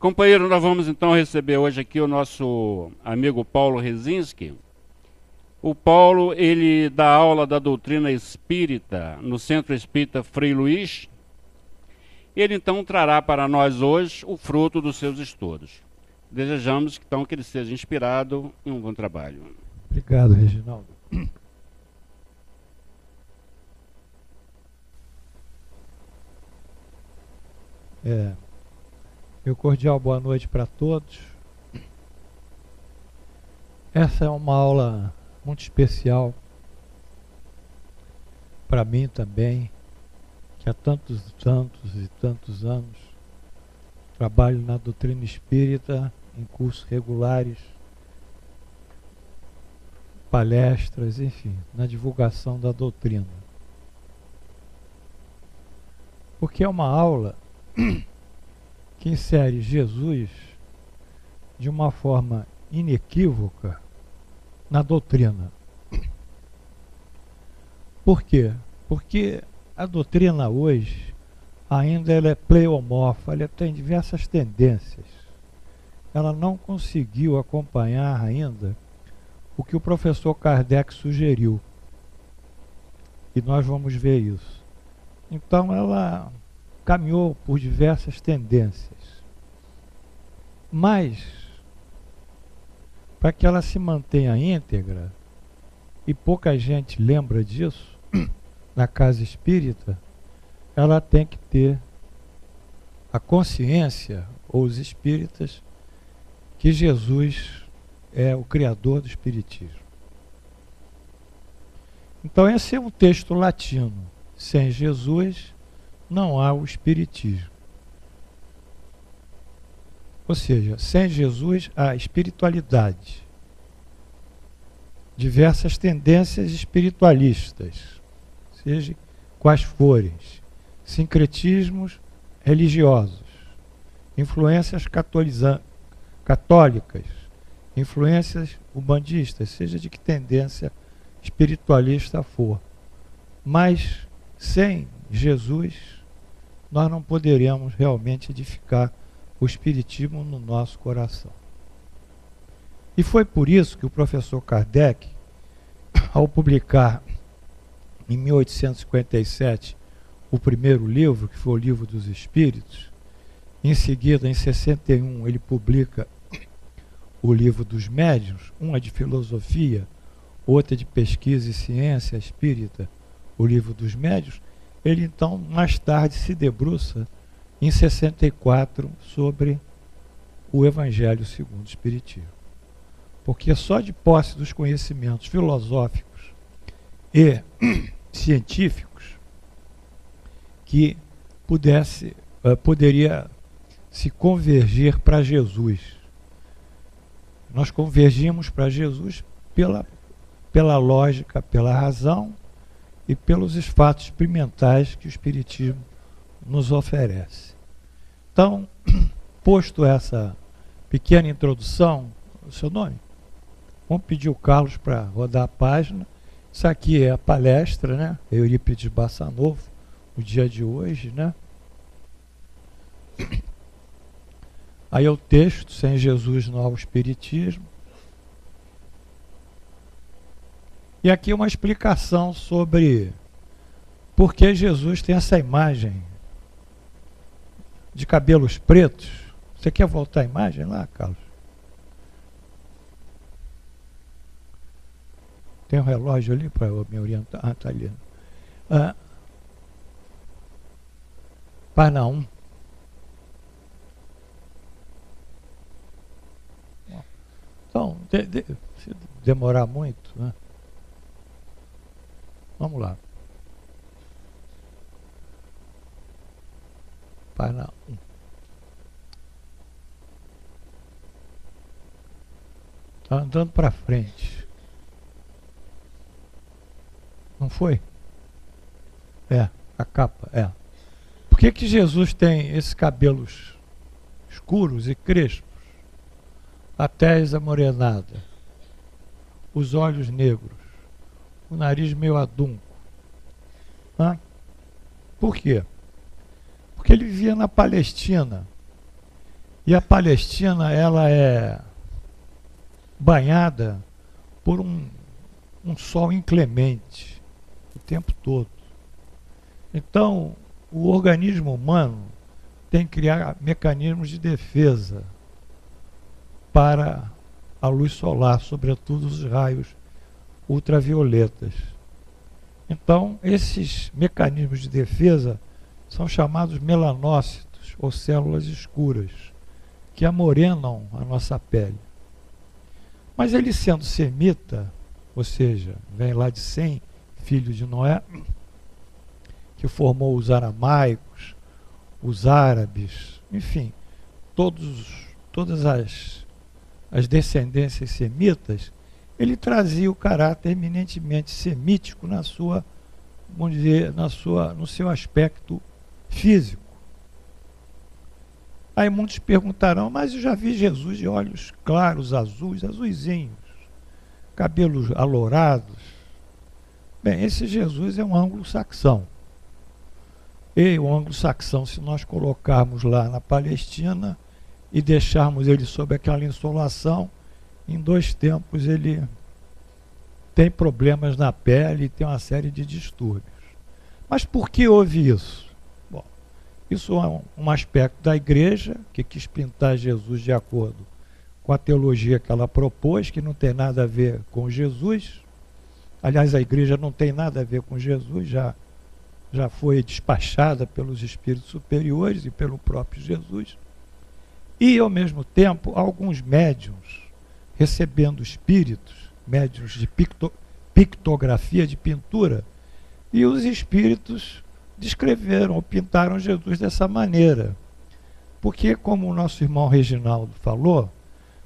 Companheiro, nós vamos então receber hoje aqui o nosso amigo Paulo Rezinski. O Paulo, ele dá aula da doutrina espírita no Centro Espírita Frei Luís. Ele então trará para nós hoje o fruto dos seus estudos. Desejamos então que ele seja inspirado em um bom trabalho. Obrigado, Reginaldo. Meu cordial boa noite para todos. Essa é uma aula muito especial para mim também, que há tantos e tantos anos trabalho na doutrina espírita, em cursos regulares, palestras, enfim, na divulgação da doutrina. Porque é uma aula que insere Jesus de uma forma inequívoca na doutrina. Por quê? Porque a doutrina hoje ainda ela é pleomorfa, ela tem diversas tendências. Ela não conseguiu acompanhar ainda o que o professor Kardec sugeriu. E nós vamos ver isso. Então ela caminhou por diversas tendências. Mas, para que ela se mantenha íntegra, e pouca gente lembra disso, na casa espírita, ela tem que ter a consciência, ou os espíritas, que Jesus é o criador do espiritismo. Então esse é um texto latino. Sem Jesus não há o espiritismo. Ou seja, sem Jesus há espiritualidade. Diversas tendências espiritualistas, seja quais forem, sincretismos religiosos, influências católicas, influências umbandistas, seja de que tendência espiritualista for. Mas sem Jesus nós não poderemos realmente edificar o espiritismo no nosso coração. E foi por isso que o professor Kardec, ao publicar em 1857 o primeiro livro, que foi o Livro dos Espíritos, em seguida, em 61, ele publica o Livro dos Médiuns, uma de filosofia, outra de pesquisa e ciência espírita, o Livro dos Médiuns. Ele então, mais tarde, se debruça em 64 sobre o Evangelho segundo o Espiritismo. Porque só de posse dos conhecimentos filosóficos e científicos que poderia se convergir para Jesus. Nós convergimos para Jesus pela lógica, pela razão e pelos fatos experimentais que o Espiritismo nos oferece. Então, posto essa pequena introdução, o seu nome? Vamos pedir o Carlos para rodar a página. Isso aqui é a palestra, né? Eurípides Bassanova, o dia de hoje, né? Aí é o texto, sem Jesus não há o Espiritismo. E aqui uma explicação sobre por que Jesus tem essa imagem de cabelos pretos. Você quer voltar a imagem lá, Carlos? Tem um relógio ali para me orientar? Ah, está ali. Página 1. Então, se demorar muito, né? Vamos lá. Página 1. Está andando para frente. Não foi? É, a capa, é. Por que Jesus tem esses cabelos escuros e crespos? A tez amorenada, os olhos negros, o nariz meio adunco. Por quê? Porque ele vivia na Palestina E a Palestina, ela é banhada por um sol inclemente o tempo todo. Então, o organismo humano tem que criar mecanismos de defesa para a luz solar, sobretudo os raios ultravioletas. Então, esses mecanismos de defesa são chamados melanócitos, ou células escuras, que amorenam a nossa pele. Mas ele, sendo semita, ou seja, vem lá de Sem, filho de Noé, que formou os aramaicos, os árabes, enfim, todas as descendências semitas, ele trazia o caráter eminentemente semítico na sua, vamos dizer, no seu aspecto físico. Aí muitos perguntarão, mas eu já vi Jesus de olhos claros, azuisinhos, cabelos alourados. Bem, esse Jesus é um anglo-saxão. E o anglo-saxão, se nós colocarmos lá na Palestina e deixarmos ele sob aquela insolação, em 2 tempos ele tem problemas na pele e tem uma série de distúrbios. Mas por que houve isso? Bom, isso é um aspecto da igreja, que quis pintar Jesus de acordo com a teologia que ela propôs, que não tem nada a ver com Jesus. Aliás, a igreja não tem nada a ver com Jesus, já foi despachada pelos espíritos superiores e pelo próprio Jesus. E, ao mesmo tempo, alguns médiuns, recebendo espíritos, médiuns de pictografia, de pintura, e os espíritos descreveram ou pintaram Jesus dessa maneira. Porque, como o nosso irmão Reginaldo falou,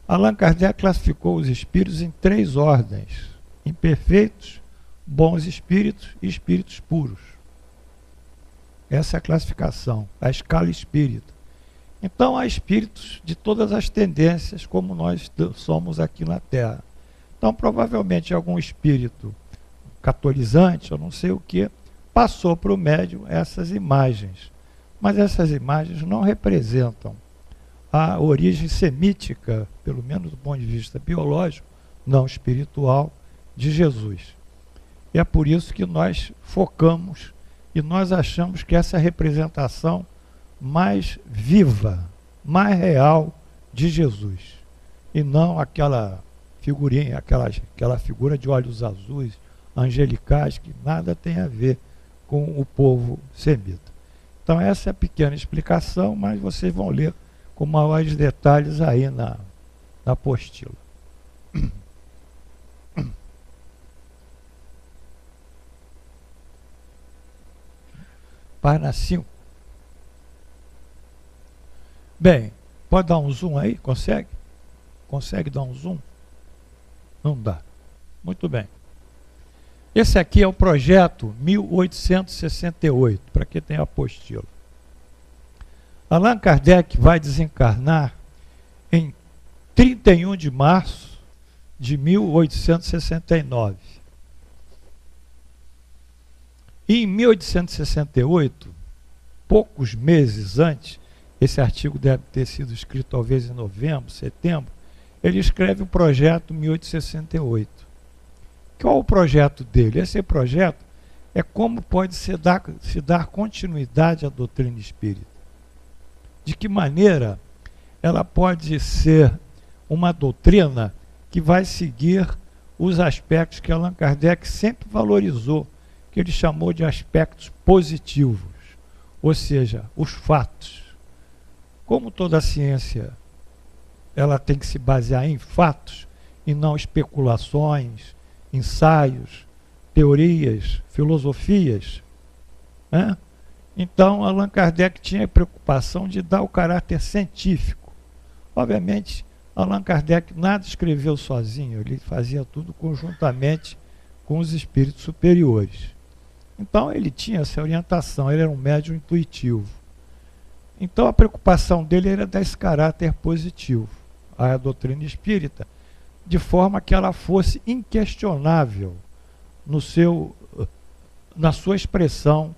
Allan Kardec classificou os espíritos em 3 ordens: imperfeitos, bons espíritos e espíritos puros. Essa é a classificação, a escala espírita. Então há espíritos de todas as tendências, como nós somos aqui na Terra. Então provavelmente algum espírito catolizante, eu não sei o que, passou para o médium essas imagens. Mas essas imagens não representam a origem semítica, pelo menos do ponto de vista biológico, não espiritual, de Jesus. E é por isso que nós focamos e nós achamos que essa é a representação mais viva, mais real de Jesus, e não aquela figurinha, aquela figura de olhos azuis, angelicais, que nada tem a ver com o povo semita. Então essa é a pequena explicação, mas vocês vão ler com maiores detalhes aí na apostila. Página 5. Bem, pode dar um zoom aí? Consegue? Consegue dar um zoom? Não dá. Muito bem. Esse aqui é o projeto 1868, para quem tem a apostila. Allan Kardec vai desencarnar em 31 de março de 1869. E em 1868, poucos meses antes, esse artigo deve ter sido escrito talvez em novembro, setembro, ele escreve o projeto 1868. Qual é o projeto dele? Esse projeto é como pode se dar continuidade à doutrina espírita. De que maneira ela pode ser uma doutrina que vai seguir os aspectos que Allan Kardec sempre valorizou, que ele chamou de aspectos positivos, ou seja, os fatos. Como toda ciência, ela tem que se basear em fatos e não especulações, ensaios, teorias, filosofias, né? Então, Allan Kardec tinha a preocupação de dar o caráter científico. Obviamente, Allan Kardec nada escreveu sozinho, ele fazia tudo conjuntamente com os espíritos superiores. Então, ele tinha essa orientação, ele era um médium intuitivo. Então, a preocupação dele era dar esse caráter positivo à doutrina espírita, de forma que ela fosse inquestionável na sua expressão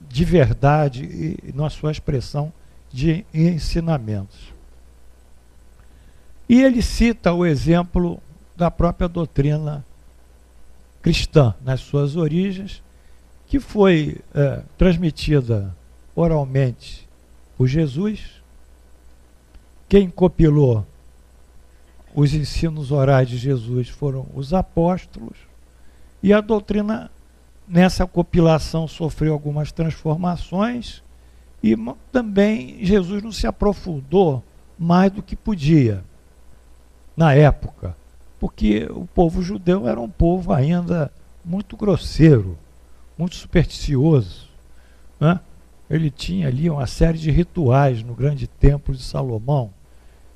de verdade e na sua expressão de ensinamentos. E ele cita o exemplo da própria doutrina cristã, nas suas origens, que foi transmitida oralmente por Jesus. Quem compilou os ensinos orais de Jesus foram os apóstolos, e a doutrina, nessa compilação, sofreu algumas transformações, e também Jesus não se aprofundou mais do que podia na época, porque o povo judeu era um povo ainda muito grosseiro, muito supersticioso, né? Ele tinha ali uma série de rituais no grande templo de Salomão.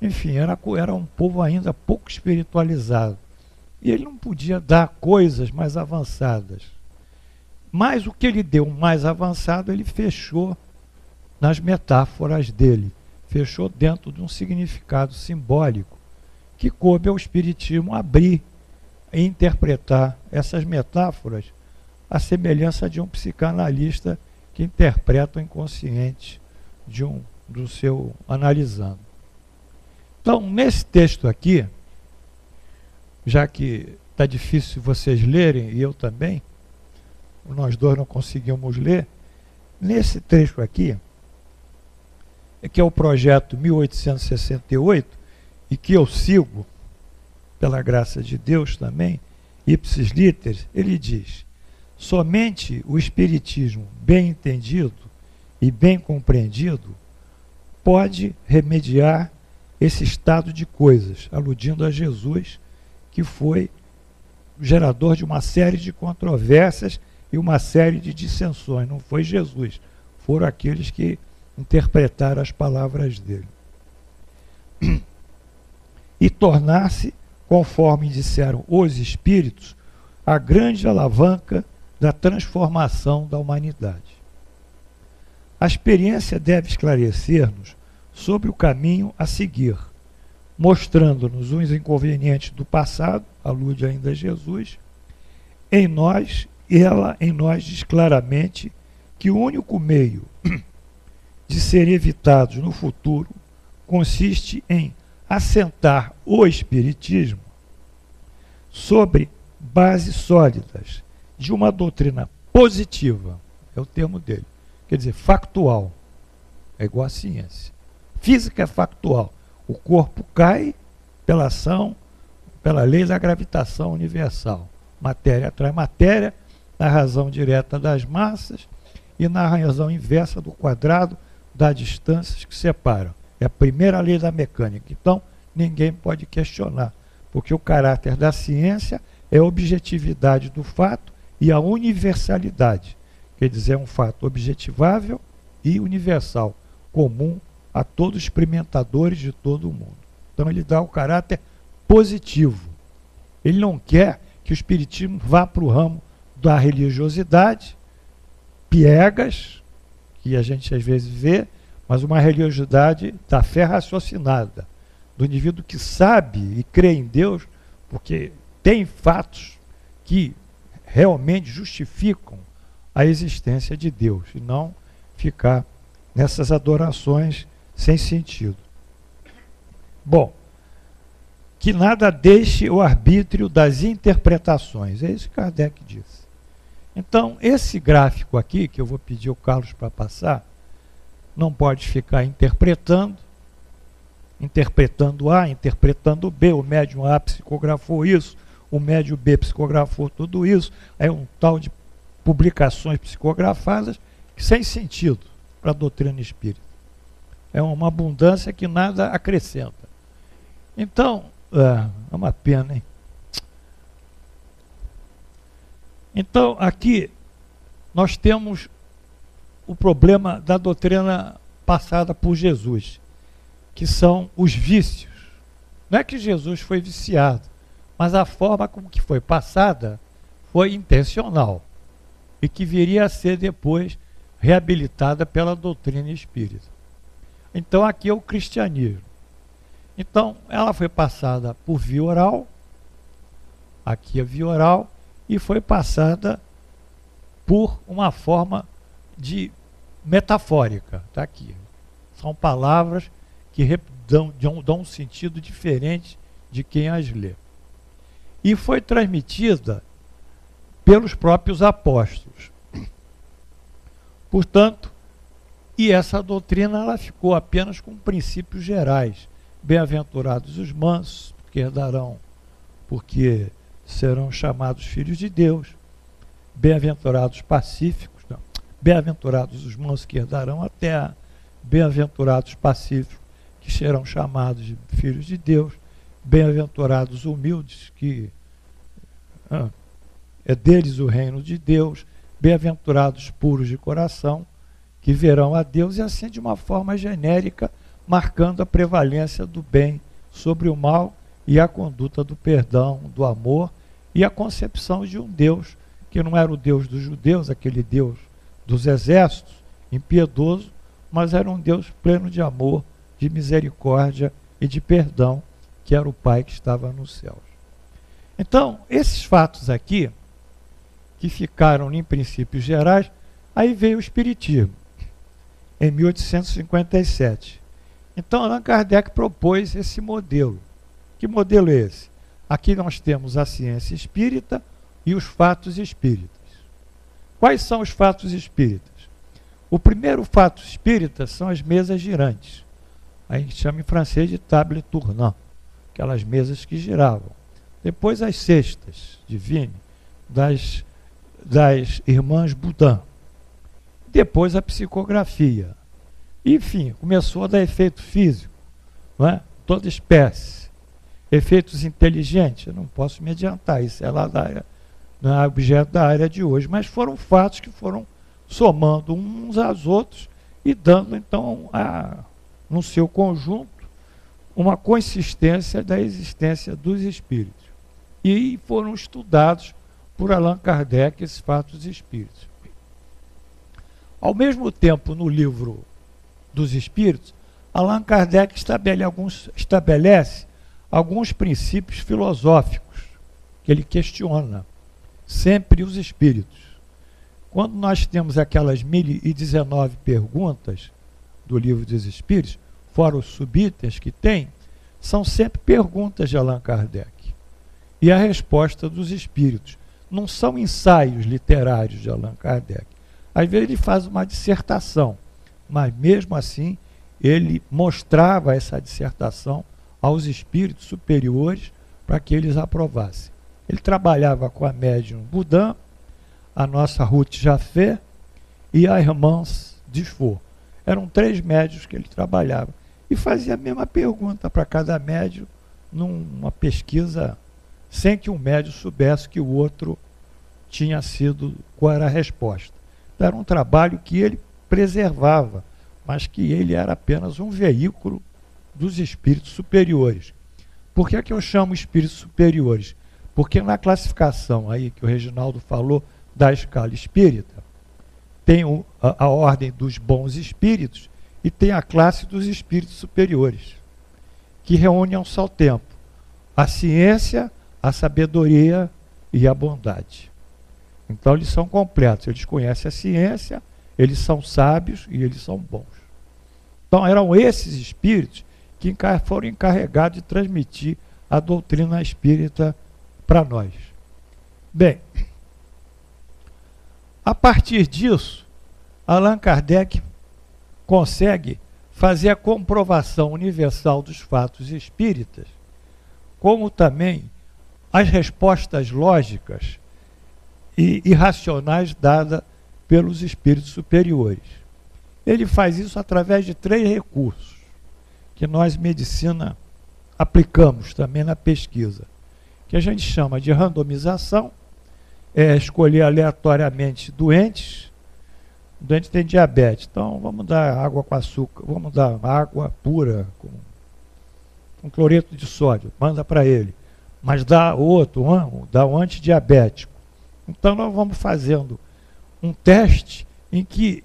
Enfim, era um povo ainda pouco espiritualizado. E ele não podia dar coisas mais avançadas. Mas o que ele deu mais avançado, ele fechou nas metáforas dele. Fechou dentro de um significado simbólico que coube ao Espiritismo abrir e interpretar essas metáforas à semelhança de um psicanalista que interpreta o inconsciente do seu analisando. Então, nesse texto aqui, já que está difícil vocês lerem, e eu também, nós dois não conseguimos ler, nesse trecho aqui, que é o projeto 1868, e que eu sigo, pela graça de Deus também, ipsis literis, ele diz: somente o Espiritismo bem entendido e bem compreendido pode remediar esse estado de coisas, aludindo a Jesus, que foi gerador de uma série de controvérsias e uma série de dissensões. Não foi Jesus, foram aqueles que interpretaram as palavras dele. E tornar-se, conforme disseram os espíritos, a grande alavanca da transformação da humanidade. A experiência deve esclarecer-nos sobre o caminho a seguir, mostrando-nos os inconvenientes do passado, alude ainda a Jesus, em nós, ela em nós diz claramente que o único meio de serem evitados no futuro consiste em assentar o Espiritismo sobre bases sólidas de uma doutrina positiva, é o termo dele, quer dizer, factual, é igual à ciência. Física é factual, o corpo cai pela ação, pela lei da gravitação universal. Matéria atrai matéria, na razão direta das massas e na razão inversa do quadrado das distâncias que separam. É a primeira lei da mecânica. Então, ninguém pode questionar, porque o caráter da ciência é a objetividade do fato e a universalidade. Quer dizer, é um fato objetivável e universal, comum a todos os experimentadores de todo o mundo. Então, ele dá o caráter positivo. Ele não quer que o Espiritismo vá para o ramo da religiosidade, piegas, que a gente às vezes vê, mas uma religiosidade da fé raciocinada, do indivíduo que sabe e crê em Deus, porque tem fatos que realmente justificam a existência de Deus, e não ficar nessas adorações sem sentido. Bom, que nada deixe o arbítrio das interpretações, é isso que Kardec disse. Então, esse gráfico aqui, que eu vou pedir ao Carlos para passar, não pode ficar interpretando A, interpretando B, o médium A psicografou isso, o médium B psicografou tudo isso, aí um tal de publicações psicografadas sem sentido para a doutrina espírita. É uma abundância que nada acrescenta. Então, é uma pena, hein? Então, aqui, nós temos o problema da doutrina passada por Jesus, que são os vícios. Não é que Jesus foi viciado, mas a forma como que foi passada foi intencional e que viria a ser depois reabilitada pela doutrina espírita. Então, aqui é o cristianismo. Então, ela foi passada por via oral, aqui é via oral, e foi passada por uma forma de metafórica, está aqui. São palavras que dão um sentido diferente de quem as lê. E foi transmitida pelos próprios apóstolos. Portanto, e essa doutrina ela ficou apenas com princípios gerais. Bem-aventurados os mansos, porque serão chamados filhos de Deus. Bem-aventurados pacíficos, não. Bem-aventurados os mansos que herdarão a terra. Bem-aventurados pacíficos, que serão chamados de filhos de Deus. Bem-aventurados humildes, que é deles o reino de Deus. Bem-aventurados puros de coração, que verão a Deus, e assim de uma forma genérica, marcando a prevalência do bem sobre o mal e a conduta do perdão, do amor e a concepção de um Deus que não era o Deus dos judeus, aquele Deus dos exércitos, impiedoso, mas era um Deus pleno de amor, de misericórdia e de perdão, que era o Pai que estava nos céus. Então, esses fatos aqui, que ficaram em princípios gerais, aí veio o Espiritismo, em 1857. Então, Allan Kardec propôs esse modelo. Que modelo é esse? Aqui nós temos a ciência espírita e os fatos espíritas. Quais são os fatos espíritas? O primeiro fato espírita são as mesas girantes. A gente chama em francês de table tournante, aquelas mesas que giravam. Depois as cestas de Vigne, das irmãs Boudin. Depois a psicografia. Enfim, começou a dar efeito físico, não é? Toda espécie. Efeitos inteligentes, eu não posso me adiantar, isso é lá da área, não é objeto da área de hoje, mas foram fatos que foram somando uns aos outros e dando, então, no seu conjunto, uma consistência da existência dos espíritos. E foram estudados por Allan Kardec esses fatos espíritos. Ao mesmo tempo, no livro dos Espíritos, Allan Kardec estabelece alguns princípios filosóficos que ele questiona sempre os espíritos. Quando nós temos aquelas 1019 perguntas do livro dos Espíritos, fora os subitens que tem, são sempre perguntas de Allan Kardec. E a resposta dos espíritos não são ensaios literários de Allan Kardec. Às vezes ele faz uma dissertação, mas mesmo assim ele mostrava essa dissertação aos espíritos superiores para que eles aprovassem. Ele trabalhava com a médium Boudin, a nossa Ruth Jafé e a irmã Desfort. Eram 3 médios que ele trabalhava. E fazia a mesma pergunta para cada médio numa pesquisa, sem que um médio soubesse que o outro tinha sido, qual era a resposta. Então, era um trabalho que ele preservava, mas que ele era apenas um veículo dos espíritos superiores. Por que é que eu chamo espíritos superiores? Porque na classificação aí que o Reginaldo falou da escala espírita, tem a ordem dos bons espíritos e tem a classe dos espíritos superiores, que reúne a um só tempo a ciência, a sabedoria e a bondade. Então eles são completos, eles conhecem a ciência, eles são sábios e eles são bons. Então eram esses espíritos que foram encarregados de transmitir a doutrina espírita para nós. Bem, a partir disso, Allan Kardec consegue fazer a comprovação universal dos fatos espíritas, como também as respostas lógicas e irracionais dadas pelos espíritos superiores. Ele faz isso através de 3 recursos, que nós, medicina, aplicamos também na pesquisa, que a gente chama de randomização, escolher aleatoriamente doentes. O doente tem diabetes, então vamos dar água com açúcar, vamos dar água pura com cloreto de sódio, manda para ele. Mas dá outro, dá um antidiabético. Então nós vamos fazendo um teste em que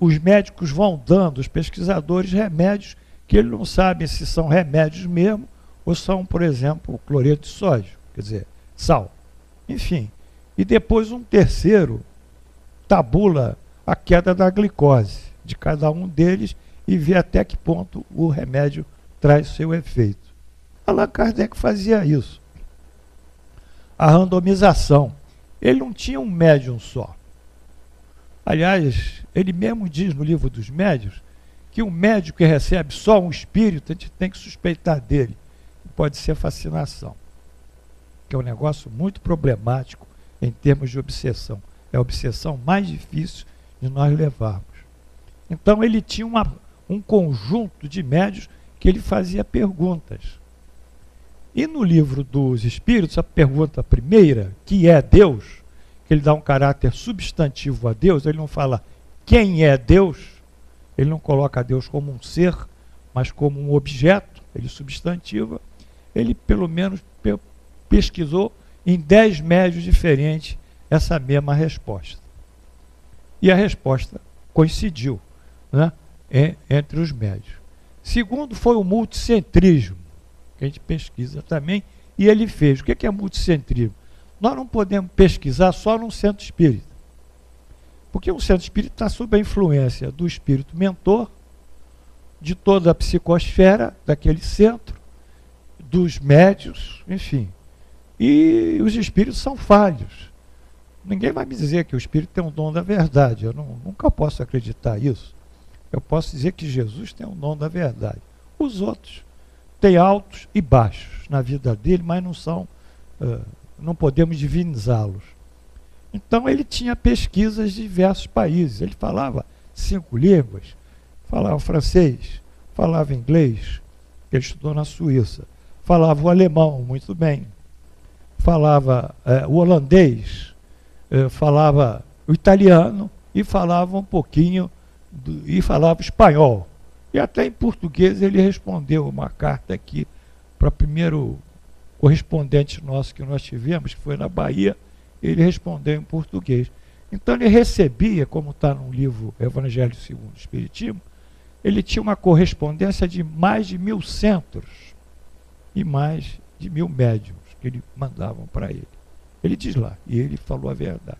os médicos vão dando, os pesquisadores, remédios que eles não sabem se são remédios mesmo ou são, por exemplo, cloreto de sódio, quer dizer, sal. Enfim, e depois um terceiro tabula a queda da glicose de cada um deles e ver até que ponto o remédio traz seu efeito. Allan Kardec fazia isso. A randomização. Ele não tinha um médium só. Aliás, ele mesmo diz no livro dos médiuns que um médium que recebe só um espírito, a gente tem que suspeitar dele. Pode ser fascinação, que é um negócio muito problemático em termos de obsessão. É a obsessão mais difícil de nós levarmos. Então ele tinha um conjunto de médiuns que ele fazia perguntas. E no livro dos Espíritos, a pergunta primeira, que é Deus, que ele dá um caráter substantivo a Deus, ele não fala quem é Deus, ele não coloca Deus como um ser, mas como um objeto, ele substantiva. Ele pelo menos pesquisou em 10 médiuns diferentes essa mesma resposta. E a resposta coincidiu, né, entre os médiuns. Segundo foi o multicentrismo, que a gente pesquisa também, e ele fez. O que é multicentrismo? Nós não podemos pesquisar só num centro espírita, porque um centro espírita está sob a influência do espírito mentor, de toda a psicosfera daquele centro, dos médiuns, enfim. E os espíritos são falhos. Ninguém vai me dizer que o espírito tem um dom da verdade. Eu nunca posso acreditar isso. Eu posso dizer que Jesus tem um dom da verdade. Os outros têm altos e baixos na vida dele, mas não podemos divinizá-los. Então ele tinha pesquisas de diversos países. Ele falava 5 línguas, falava francês, falava inglês, ele estudou na Suíça, falava o alemão muito bem, falava o holandês, falava o italiano e falava um pouquinho, e falava espanhol. E até em português ele respondeu uma carta aqui para o primeiro correspondente nosso que nós tivemos, que foi na Bahia, ele respondeu em português. Então ele recebia, como está no livro Evangelho segundo o Espiritismo, ele tinha uma correspondência de mais de 1000 centros e mais de 1000 médiuns que ele mandavam para ele. Ele diz lá, e ele falou a verdade.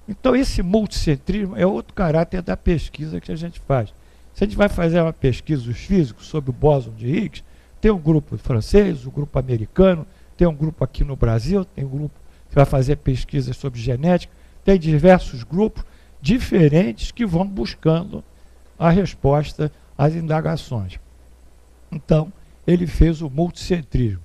Então esse multicentrismo é outro caráter da pesquisa que a gente faz. Se a gente vai fazer uma pesquisa dos físicos sobre o bóson de Higgs, tem um grupo francês, um grupo americano, tem um grupo aqui no Brasil, tem um grupo que vai fazer pesquisas sobre genética, tem diversos grupos diferentes que vão buscando a resposta às indagações. Então, ele fez o multicentrismo.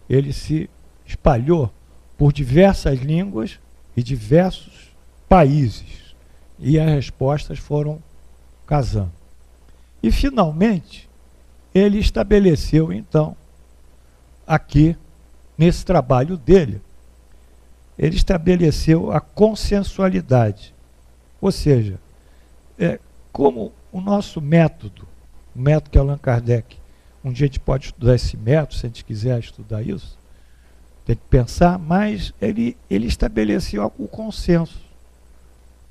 Ele se espalhou por diversas línguas e diversos países. E as respostas foram casando. E, finalmente, ele estabeleceu, então, aqui, nesse trabalho dele, ele estabeleceu a consensualidade. Ou seja, como o nosso método, o método que Allan Kardec, um dia a gente pode estudar esse método, se a gente quiser estudar isso, tem que pensar, mas ele estabeleceu o consenso.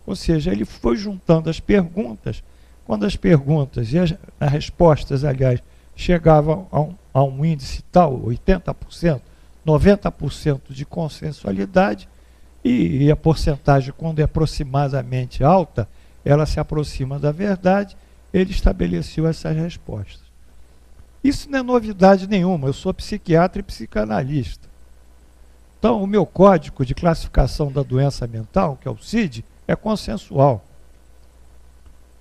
Ou seja, ele foi juntando as perguntas, quando as perguntas e as respostas, aliás, chegavam a um índice tal, 80%, 90% de consensualidade, e a porcentagem, quando é aproximadamente alta, ela se aproxima da verdade, ele estabeleceu essas respostas. Isso não é novidade nenhuma, eu sou psiquiatra e psicanalista. Então, o meu código de classificação da doença mental, que é o CID, é consensual.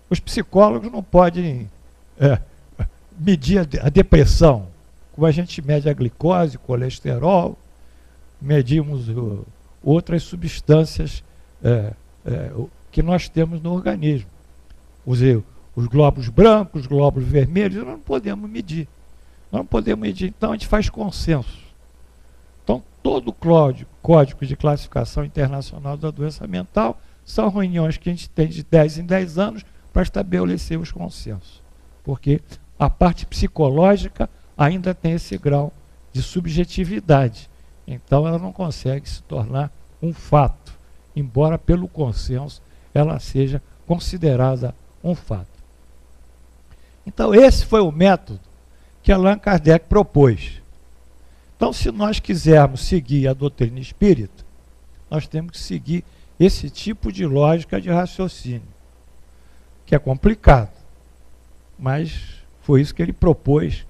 Os psicólogos não podem medir a depressão, como a gente mede a glicose, colesterol, medimos outras substâncias que nós temos no organismo. Os glóbulos brancos, os glóbulos vermelhos, nós não podemos medir. Nós não podemos medir, então a gente faz consenso. Então, todo o código de classificação internacional da doença mental são reuniões que a gente tem de 10 em 10 anos para estabelecer os consensos. Porque a parte psicológica ainda tem esse grau de subjetividade. Então, ela não consegue se tornar um fato, embora pelo consenso ela seja considerada um fato. Então, esse foi o método que Allan Kardec propôs. Então, se nós quisermos seguir a doutrina espírita, nós temos que seguir esse tipo de lógica de raciocínio, que é complicado. mas foi isso que ele propôs.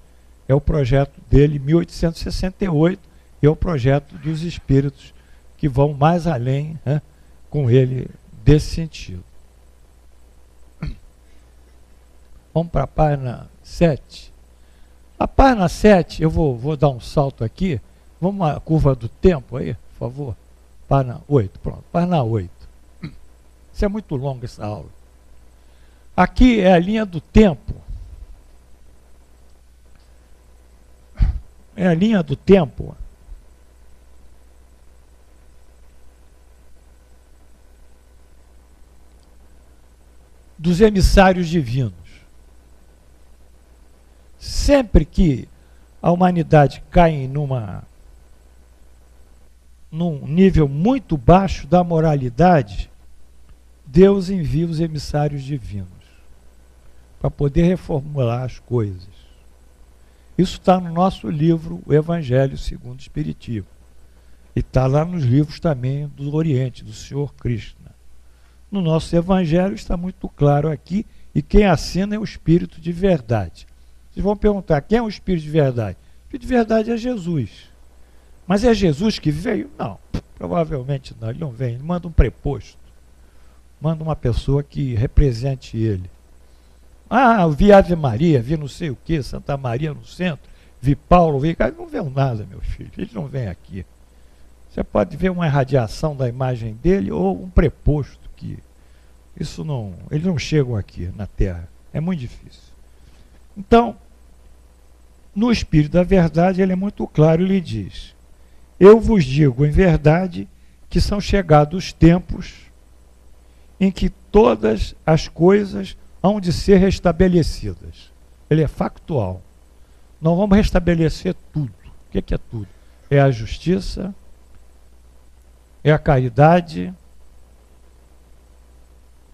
É o projeto dele, 1868, e é o projeto dos espíritos que vão mais além, né, com ele desse sentido. Vamos para a página 7. A página 7, eu vou dar um salto aqui. Vamos à curva do tempo aí, por favor. Página 8, pronto. Página 8. Isso é muito longo, essa aula. Aqui é a linha do tempo. É a linha do tempo. Dos emissários divinos. Sempre que a humanidade cai num nível muito baixo da moralidade, Deus envia os emissários divinos para poder reformular as coisas. Isso está no nosso livro, o Evangelho segundo o Espiritismo. E está lá nos livros também do Oriente, do Senhor Krishna. No nosso Evangelho está muito claro aqui, e quem assina é o Espírito de verdade. Vocês vão perguntar, quem é o Espírito de verdade? O Espírito de verdade é Jesus. Mas é Jesus que veio? Não, provavelmente não, ele não vem, ele manda um preposto. Manda uma pessoa que represente ele. Ah, eu vi Ave Maria, vi não sei o que, Santa Maria no centro, vi Paulo, vi... Não vê nada, meus filhos, ele não vem aqui. Você pode ver uma irradiação da imagem dele ou um preposto que... Isso não... Eles não chegam aqui na Terra, é muito difícil. Então, no Espírito da Verdade, ele é muito claro, ele diz: eu vos digo em verdade que são chegados os tempos em que todas as coisas hão de ser restabelecidas. Ele é factual. Nós vamos restabelecer tudo. O que é tudo? É a justiça, é a caridade,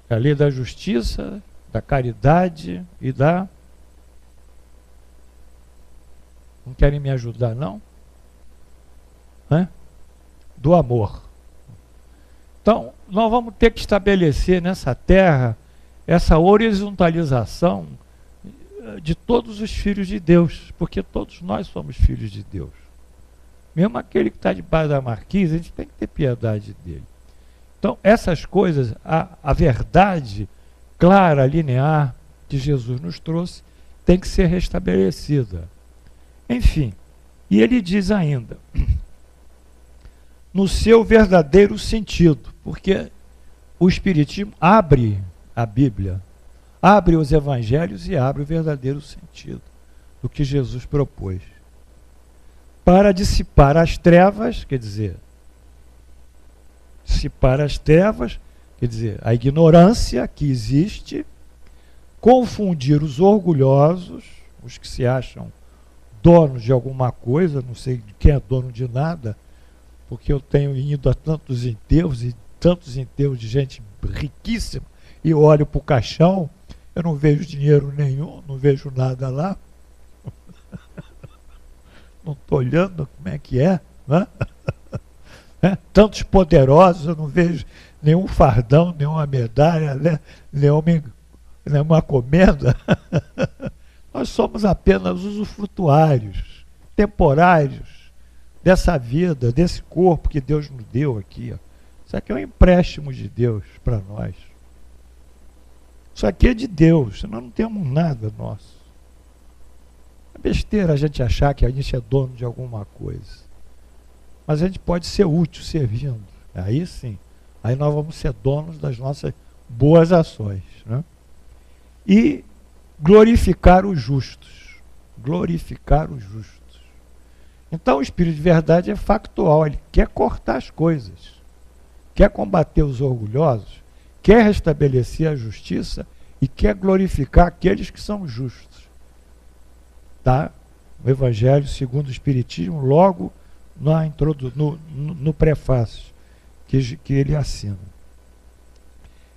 é a lei da justiça, da caridade e da... Não querem me ajudar, não? Do amor. Então, nós vamos ter que estabelecer nessa terra essa horizontalização de todos os filhos de Deus, porque todos nós somos filhos de Deus. Mesmo aquele que está debaixo da marquise, a gente tem que ter piedade dele. Então, essas coisas, a verdade clara, linear, que Jesus nos trouxe, tem que ser restabelecida. Enfim, e ele diz ainda, no seu verdadeiro sentido, porque o Espiritismo abre a Bíblia, abre os Evangelhos e abre o verdadeiro sentido do que Jesus propôs. Para dissipar as trevas, quer dizer, a ignorância que existe, confundir os orgulhosos, os que se acham donos de alguma coisa, não sei quem é dono de nada, porque eu tenho ido a tantos enterros de gente riquíssima, e eu olho para o caixão, eu não vejo dinheiro nenhum, não vejo nada lá. Não estou olhando como é que é, né? Tantos poderosos, eu não vejo nenhum fardão, nenhuma medalha, né? nenhuma comenda. Nós somos apenas usufrutuários, temporários dessa vida, desse corpo que Deus nos deu aqui. Isso aqui é um empréstimo de Deus para nós. Isso aqui é de Deus, nós não temos nada nosso. É besteira a gente achar que a gente é dono de alguma coisa. Mas a gente pode ser útil servindo. Aí sim. Aí nós vamos ser donos das nossas boas ações, né? E glorificar os justos. Glorificar os justos. Então o Espírito de Verdade é factual. Ele quer cortar as coisas. Quer combater os orgulhosos. Quer restabelecer a justiça e quer glorificar aqueles que são justos. Tá? O Evangelho segundo o Espiritismo, logo no prefácio que ele assina.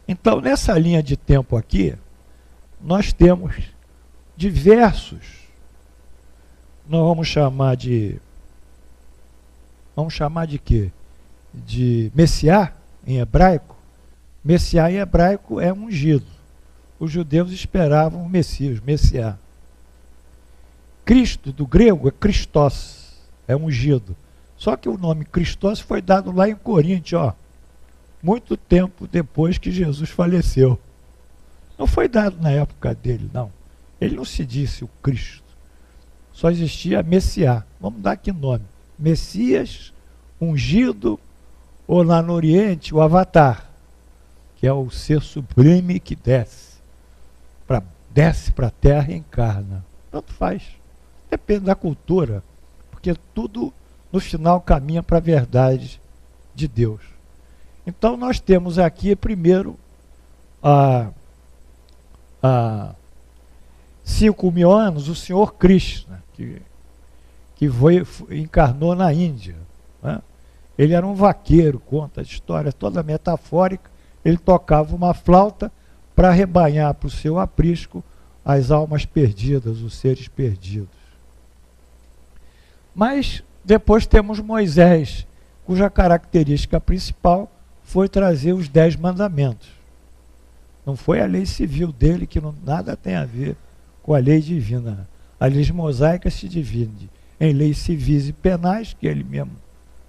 Então, nessa linha de tempo aqui, nós temos diversos, nós vamos chamar de quê? De Messiá, em hebraico. Messiá em hebraico é ungido. os judeus esperavam o Messias, o Messiá. Cristo, do grego, é Christos, é ungido. Só que o nome Christos foi dado lá em Corinto, ó, muito tempo depois que Jesus faleceu. Não foi dado na época dele, não. Ele não se disse o Cristo. Só existia Messiá. Vamos dar aqui nome. Messias, ungido, ou lá no Oriente, o Avatar, que é o ser sublime que desce para a terra e encarna. Tanto faz. Depende da cultura, porque tudo no final caminha para a verdade de Deus. Então nós temos aqui primeiro há 5.000 anos o Senhor Krishna, que encarnou na Índia, né? Ele era um vaqueiro, conta a história toda metafórica. Ele tocava uma flauta para arrebanhar para o seu aprisco as almas perdidas, os seres perdidos. Mas depois temos Moisés, cuja característica principal foi trazer os 10 mandamentos. Não foi a lei civil dele, que nada tem a ver com a lei divina. A lei mosaica se divide em leis civis e penais, que ele mesmo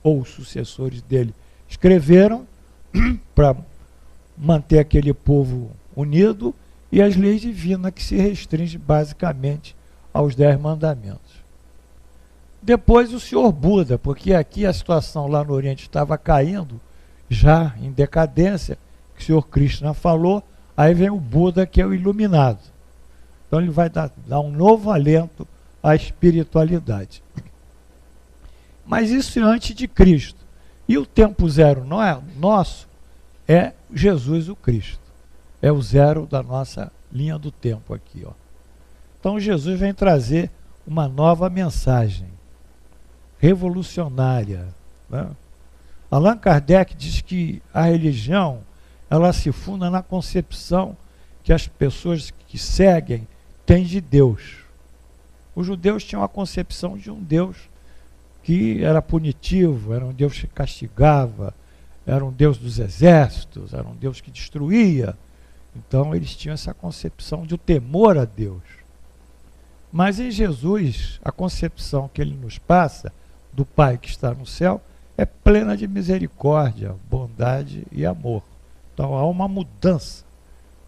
ou os sucessores dele escreveram para manter aquele povo unido, e as leis divinas, que se restringe basicamente aos 10 mandamentos. Depois o Senhor Buda, porque aqui a situação lá no Oriente estava caindo, já em decadência, que o Senhor Krishna falou, aí vem o Buda, que é o iluminado. Então ele vai dar um novo alento à espiritualidade. Mas isso é antes de Cristo. E o tempo zero nosso é Jesus o Cristo. É o zero da nossa linha do tempo aqui, ó. Então Jesus vem trazer uma nova mensagem revolucionária, né? Allan Kardec diz que a religião, ela se funda na concepção que as pessoas que seguem têm de Deus. Os judeus tinham a concepção de um Deus que era punitivo, era um Deus que castigava, era um Deus dos exércitos, era um Deus que destruía. Então eles tinham essa concepção de o temor a Deus. Mas em Jesus, a concepção que ele nos passa do Pai que está no céu é plena de misericórdia, bondade e amor. Então há uma mudança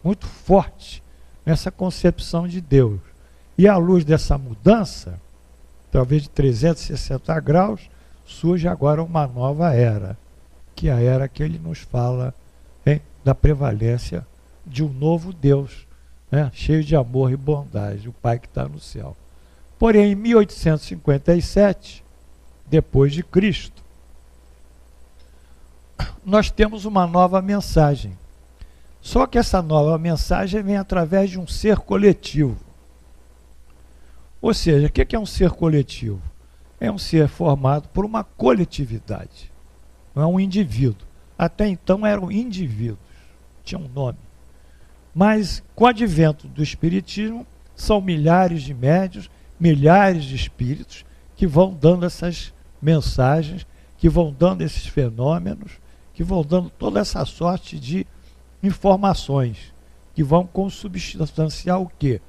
muito forte nessa concepção de Deus. E à luz dessa mudança, talvez de 360 graus, surge agora uma nova era, que é a era que ele nos fala, hein, da prevalência de um novo Deus, né, cheio de amor e bondade, o Pai que está no céu. Porém, em 1857, depois de Cristo, nós temos uma nova mensagem. Só que essa nova mensagem vem através de um ser coletivo. Ou seja, o que é um ser coletivo? É um ser formado por uma coletividade, não é um indivíduo. Até então eram indivíduos, tinha um nome. Mas com o advento do Espiritismo, são milhares de médiuns, milhares de espíritos que vão dando essas mensagens, que vão dando esses fenômenos, que vão dando toda essa sorte de informações, que vão consubstanciar o quê?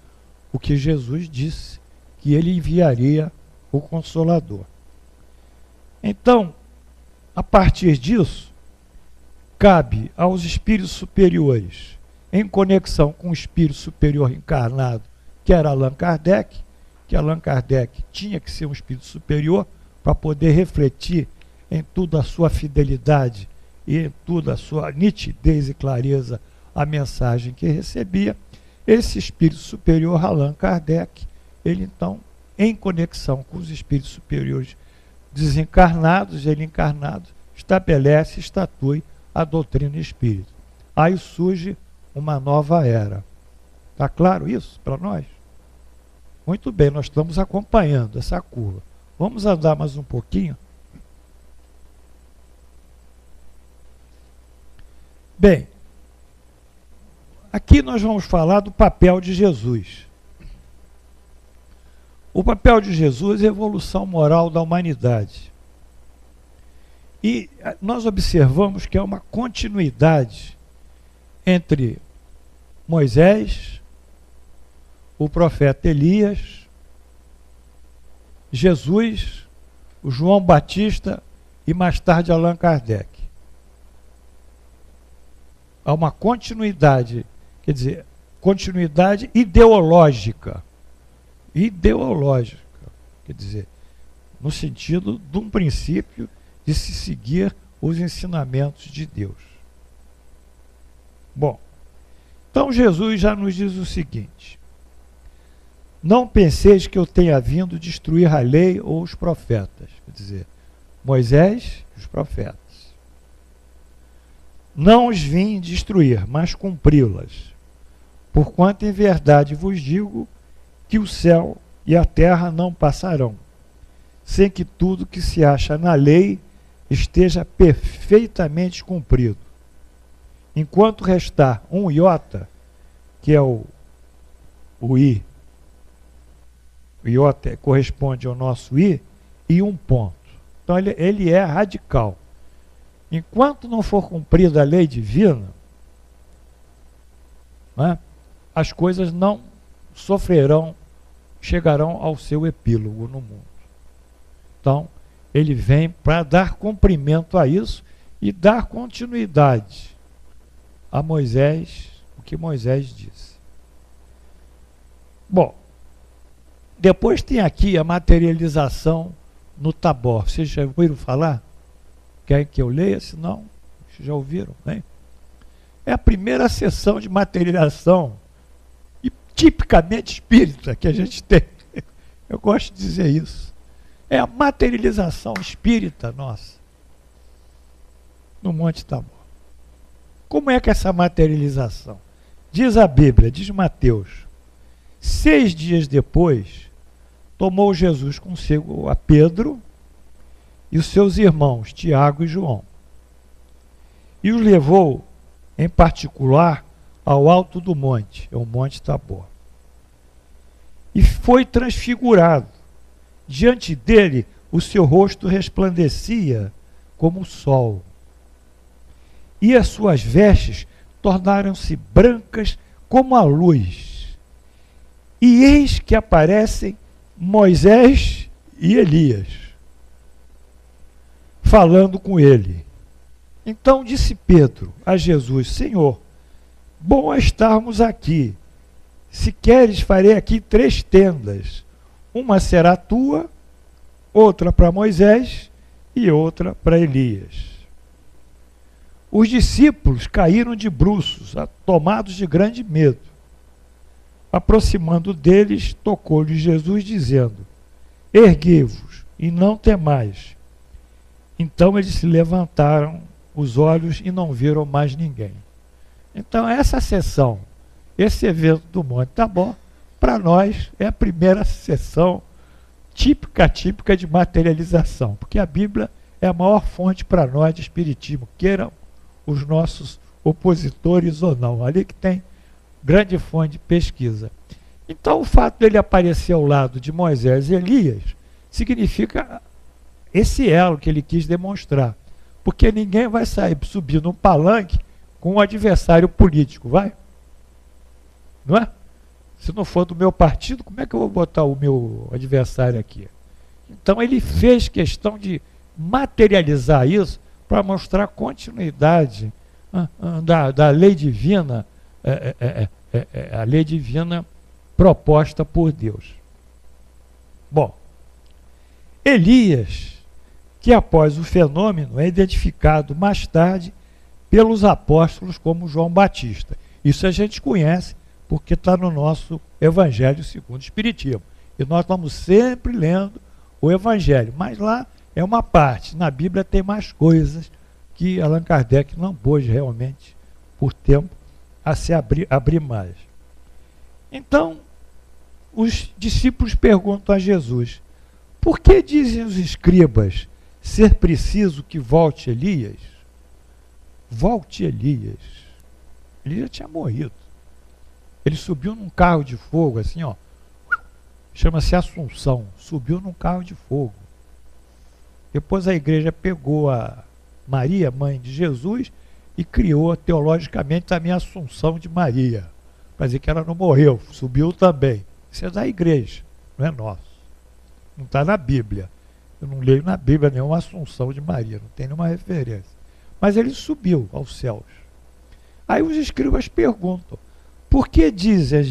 O que Jesus disse, que ele enviaria o Consolador. Então, a partir disso, cabe aos espíritos superiores, em conexão com o espírito superior encarnado, que era Allan Kardec, que Allan Kardec tinha que ser um espírito superior para poder refletir em toda a sua fidelidade e em toda a sua nitidez e clareza a mensagem que recebia. Esse espírito superior, Allan Kardec, ele então, em conexão com os espíritos superiores desencarnados, ele encarnado, estabelece, estatui a doutrina espírita. Aí surge uma nova era. Está claro isso para nós? Muito bem, nós estamos acompanhando essa curva. Vamos andar mais um pouquinho? Bem, aqui nós vamos falar do papel de Jesus. O papel de Jesus é a evolução moral da humanidade. E nós observamos que é uma continuidade entre Moisés, o profeta Elias, Jesus, o João Batista e mais tarde Allan Kardec. Há uma continuidade, quer dizer, continuidade ideológica. Ideológica, quer dizer, no sentido de um princípio de se seguir os ensinamentos de Deus. Bom, então Jesus já nos diz o seguinte: não penseis que eu tenha vindo destruir a lei ou os profetas, quer dizer, Moisés e os profetas. Não os vim destruir, mas cumpri-las. Porquanto em verdade vos digo que o céu e a terra não passarão, sem que tudo que se acha na lei esteja perfeitamente cumprido. Enquanto restar um iota, que é o i, o iota corresponde ao nosso i, e um ponto. Então ele é radical. Enquanto não for cumprida a lei divina, né, as coisas não sofrerão, chegarão ao seu epílogo no mundo. Então, ele vem para dar cumprimento a isso e dar continuidade a Moisés, o que Moisés disse. Bom, depois tem aqui a materialização no Tabor. Vocês já ouviram falar? Querem que eu leia? Se não, vocês já ouviram, né? É a primeira sessão de materialização e tipicamente espírita que a gente tem. Eu gosto de dizer isso. É a materialização espírita nossa no Monte Tabor. Como é que é essa materialização? Diz a Bíblia, diz Mateus: 6 dias depois, tomou Jesus consigo a Pedro e os seus irmãos, Tiago e João, e os levou, em particular, ao alto do monte, é o Monte Tabor. E foi transfigurado. Diante dele, o seu rosto resplandecia como o sol. E as suas vestes tornaram-se brancas como a luz. E eis que aparecem Moisés e Elias, falando com ele. Então disse Pedro a Jesus: Senhor, bom é estarmos aqui. Se queres, farei aqui 3 tendas. Uma será tua, outra para Moisés e outra para Elias. Os discípulos caíram de bruços, tomados de grande medo. Aproximando deles, tocou-lhes Jesus, dizendo: erguei-vos e não temais. Então eles se levantaram os olhos e não viram mais ninguém. Então essa sessão, esse evento do Monte Tabor, para nós é a primeira sessão típica de materialização, porque a Bíblia é a maior fonte para nós de espiritismo, queiram os nossos opositores ou não, ali que tem grande fonte de pesquisa. Então o fato dele aparecer ao lado de Moisés e Elias significa esse elo que ele quis demonstrar, porque ninguém vai subir num palanque com um adversário político, vai? Não é? Se não for do meu partido, como é que eu vou botar o meu adversário aqui? Então ele fez questão de materializar isso para mostrar a continuidade da lei divina, a lei divina proposta por Deus. Bom, Elias, que após o fenômeno é identificado mais tarde pelos apóstolos como João Batista. Isso a gente conhece, porque está no nosso Evangelho segundo o Espiritismo. E nós estamos sempre lendo o Evangelho, mas lá é uma parte. Na Bíblia tem mais coisas que Allan Kardec não pôde realmente, por tempo, a se abrir mais. Então, os discípulos perguntam a Jesus: por que dizem os escribas ser preciso que volte Elias? Volte Elias. Elias tinha morrido. Ele subiu num carro de fogo, assim, ó, chama-se Assunção, subiu num carro de fogo. Depois a igreja pegou a Maria, mãe de Jesus, e criou teologicamente também a Assunção de Maria. Vai dizer que ela não morreu, subiu também. Isso é da igreja, não é nosso. Não está na Bíblia. Eu não leio na Bíblia nenhuma assunção de Maria, não tem nenhuma referência. Mas ele subiu aos céus. Aí os escribas perguntam, por que dizem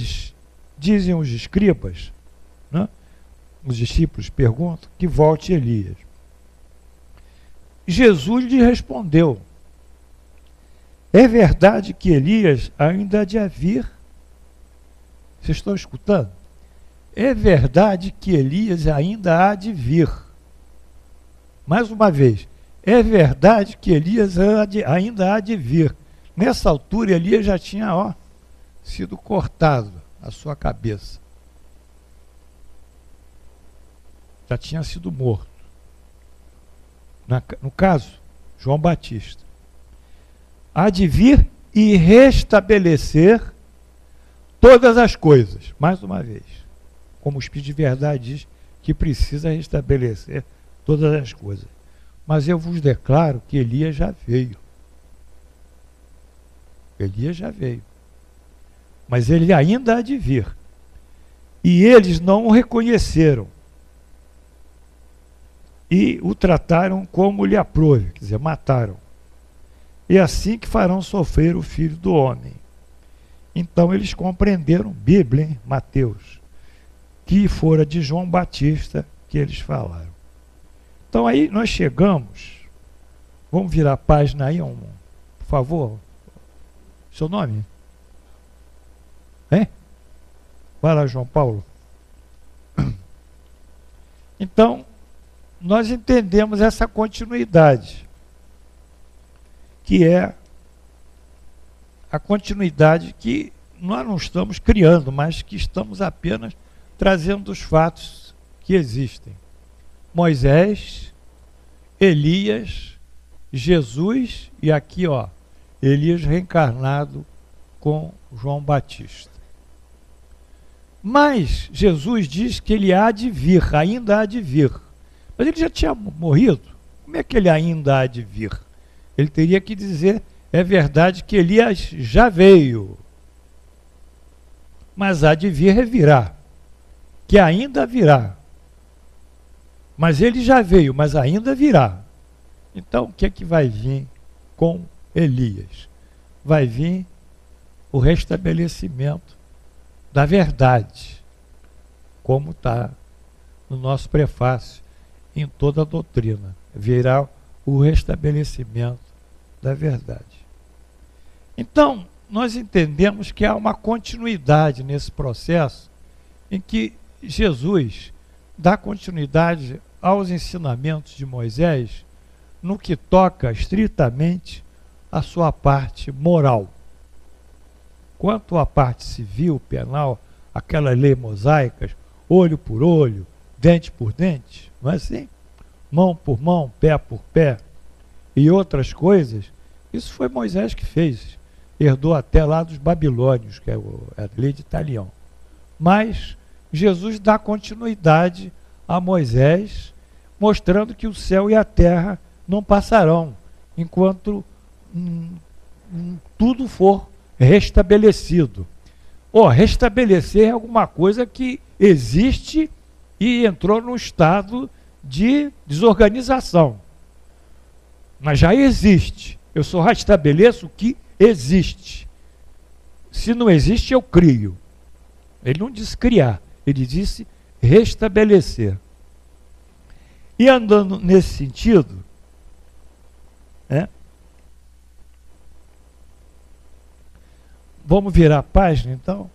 os escribas, né? Os discípulos perguntam, que volte Elias? Jesus lhe respondeu, é verdade que Elias ainda há de vir? Vocês estão escutando? É verdade que Elias ainda há de vir. Mais uma vez, é verdade que Elias ainda há de vir. Nessa altura, Elias já tinha sido cortado a sua cabeça. Já tinha sido morto. No caso, João Batista. Há de vir e restabelecer todas as coisas. Mais uma vez, como o Espírito de Verdade diz, que precisa restabelecer todas as coisas. Mas eu vos declaro que Elias já veio. Elias já veio. Mas ele ainda há de vir. E eles não o reconheceram. E o trataram como lhe aprouve, quer dizer, mataram. E assim que farão sofrer o Filho do Homem. Então eles compreenderam, Bíblia, hein? Mateus, que fora de João Batista que eles falaram. Então aí nós chegamos, vamos virar a página aí, por favor. Seu nome? Hein? Vai lá, João Paulo. Então, nós entendemos essa continuidade, que é a continuidade que nós não estamos criando, mas que estamos apenas trazendo os fatos que existem. Moisés, Elias, Jesus e aqui, Elias reencarnado com João Batista. Mas Jesus diz que ele há de vir, ainda há de vir. Mas ele já tinha morrido. Como é que ele ainda há de vir? Ele teria que dizer, é verdade que Elias já veio. Mas há de vir virá. Que ainda virá. Mas ele já veio, mas ainda virá. Então, o que é que vai vir com Elias? Vai vir o restabelecimento da verdade, como está no nosso prefácio, em toda a doutrina. Virá o restabelecimento da verdade. Então, nós entendemos que há uma continuidade nesse processo em que Jesus dá continuidade aos ensinamentos de Moisés no que toca estritamente a sua parte moral. Quanto à parte civil, penal, aquelas leis mosaicas, olho por olho, dente por dente, não é assim? Mão por mão, pé por pé, e outras coisas, isso foi Moisés que fez. Herdou até lá dos babilônios, que é a lei de Italião. Mas Jesus dá continuidade a Moisés, mostrando que o céu e a terra não passarão, enquanto tudo for restabelecido. Restabelecer é alguma coisa que existe e entrou num estado de desorganização. Mas já existe. Eu só restabeleço o que existe. Se não existe, eu crio. Ele não disse criar, ele disse restabelecer. E andando nesse sentido, vamos virar a página, então?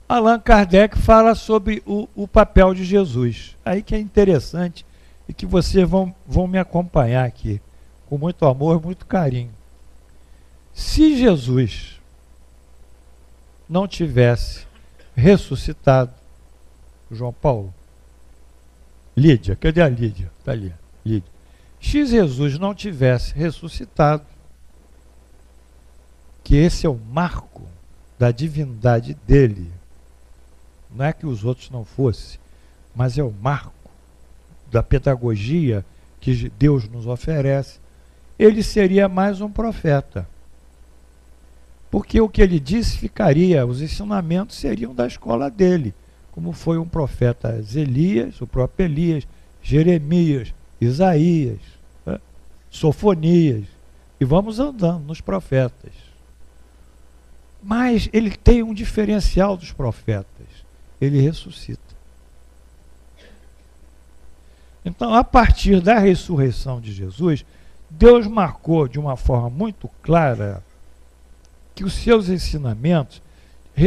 Allan Kardec fala sobre o papel de Jesus. Aí que é interessante e que vocês vão me acompanhar aqui, com muito amor, muito carinho. Se Jesus não tivesse ressuscitado, João Paulo, Lídia, cadê a Lídia? Está ali, Lídia. Se Jesus não tivesse ressuscitado, que esse é o marco da divindade dele, não é que os outros não fossem, mas é o marco da pedagogia que Deus nos oferece, ele seria mais um profeta. porque o que ele disse ficaria, os ensinamentos seriam da escola dele, como foi um profeta Elias, o próprio Elias, Jeremias, Isaías, né? Sofonias, e vamos andando nos profetas. Mas ele tem um diferencial dos profetas, ele ressuscita. Então, a partir da ressurreição de Jesus, Deus marcou de uma forma muito clara que os seus ensinamentos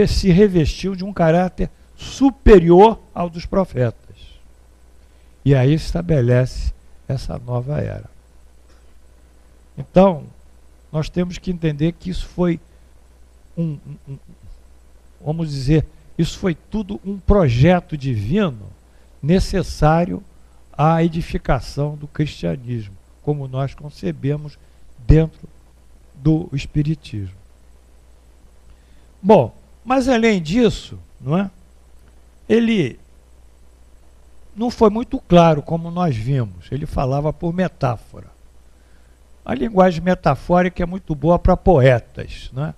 se revestiam de um caráter superior ao dos profetas. E aí estabelece essa nova era. Então, nós temos que entender que isso foi vamos dizer, isso foi tudo um projeto divino necessário à edificação do cristianismo, como nós concebemos dentro do espiritismo. Bom, mas além disso, não é? Ele não foi muito claro, como nós vimos. Ele falava por metáfora. A linguagem metafórica é muito boa para poetas, não é?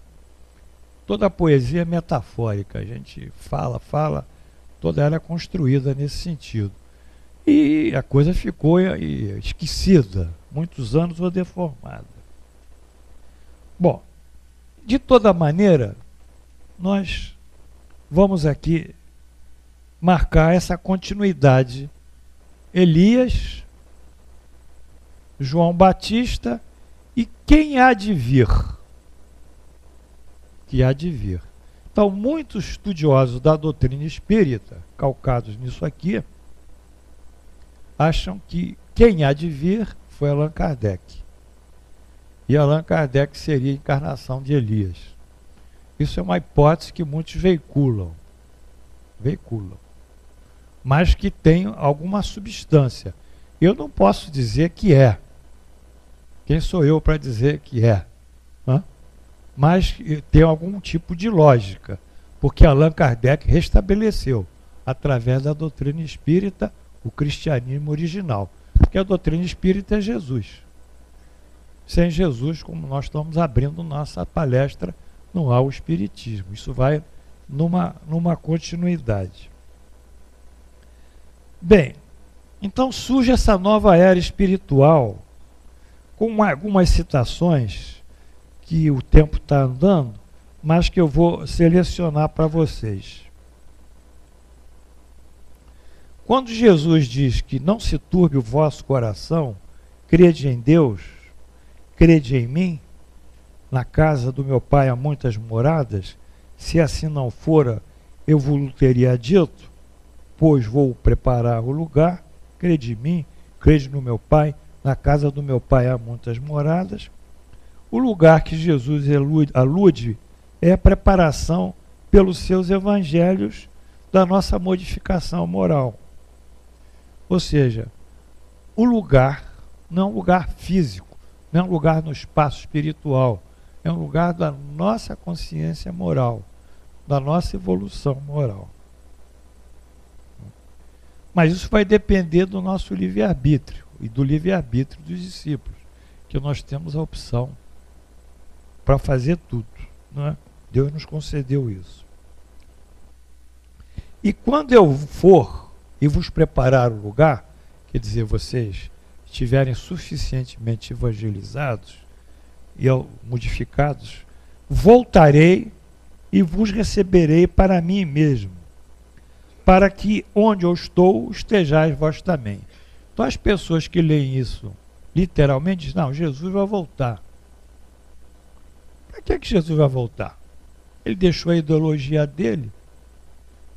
Toda a poesia é metafórica. A gente fala, toda ela é construída nesse sentido. E a coisa ficou esquecida, muitos anos ou deformada. Bom, de toda maneira, nós vamos aqui marcar essa continuidade. Elias, João Batista e quem há de vir? Que há de vir. Então, muitos estudiosos da doutrina espírita, calcados nisso aqui, acham que quem há de vir foi Allan Kardec. E Allan Kardec seria a encarnação de Elias. Isso é uma hipótese que muitos veiculam, mas que tem alguma substância. Eu não posso dizer que é. Quem sou eu para dizer que é? Hã? Mas tem algum tipo de lógica, porque Allan Kardec restabeleceu, através da doutrina espírita, o cristianismo original. Porque a doutrina espírita é Jesus. Sem Jesus, como nós estamos abrindo nossa palestra, não há o espiritismo. Isso vai numa continuidade. Bem, então surge essa nova era espiritual, com algumas citações que o tempo está andando, mas que eu vou selecionar para vocês. Quando Jesus diz que não se turbe o vosso coração, crede em Deus, crede em mim, na casa do meu pai há muitas moradas, se assim não fora, eu vos teria dito, pois vou preparar o lugar, crede em mim, crede no meu pai, na casa do meu pai há muitas moradas. O lugar que Jesus alude é a preparação pelos seus evangelhos da nossa modificação moral. Ou seja, o lugar não é um lugar físico, não é um lugar no espaço espiritual, é um lugar da nossa consciência moral, da nossa evolução moral. Mas isso vai depender do nosso livre-arbítrio e do livre-arbítrio dos discípulos, que nós temos a opção para fazer tudo, não é? Deus nos concedeu isso. E quando eu for e vos preparar o lugar, quer dizer, vocês estiverem suficientemente evangelizados e modificados, voltarei e vos receberei para mim mesmo, para que onde eu estou, estejais vós também. Então as pessoas que leem isso literalmente dizem, não, Jesus vai voltar. Para que Jesus vai voltar? Ele deixou a ideologia dele.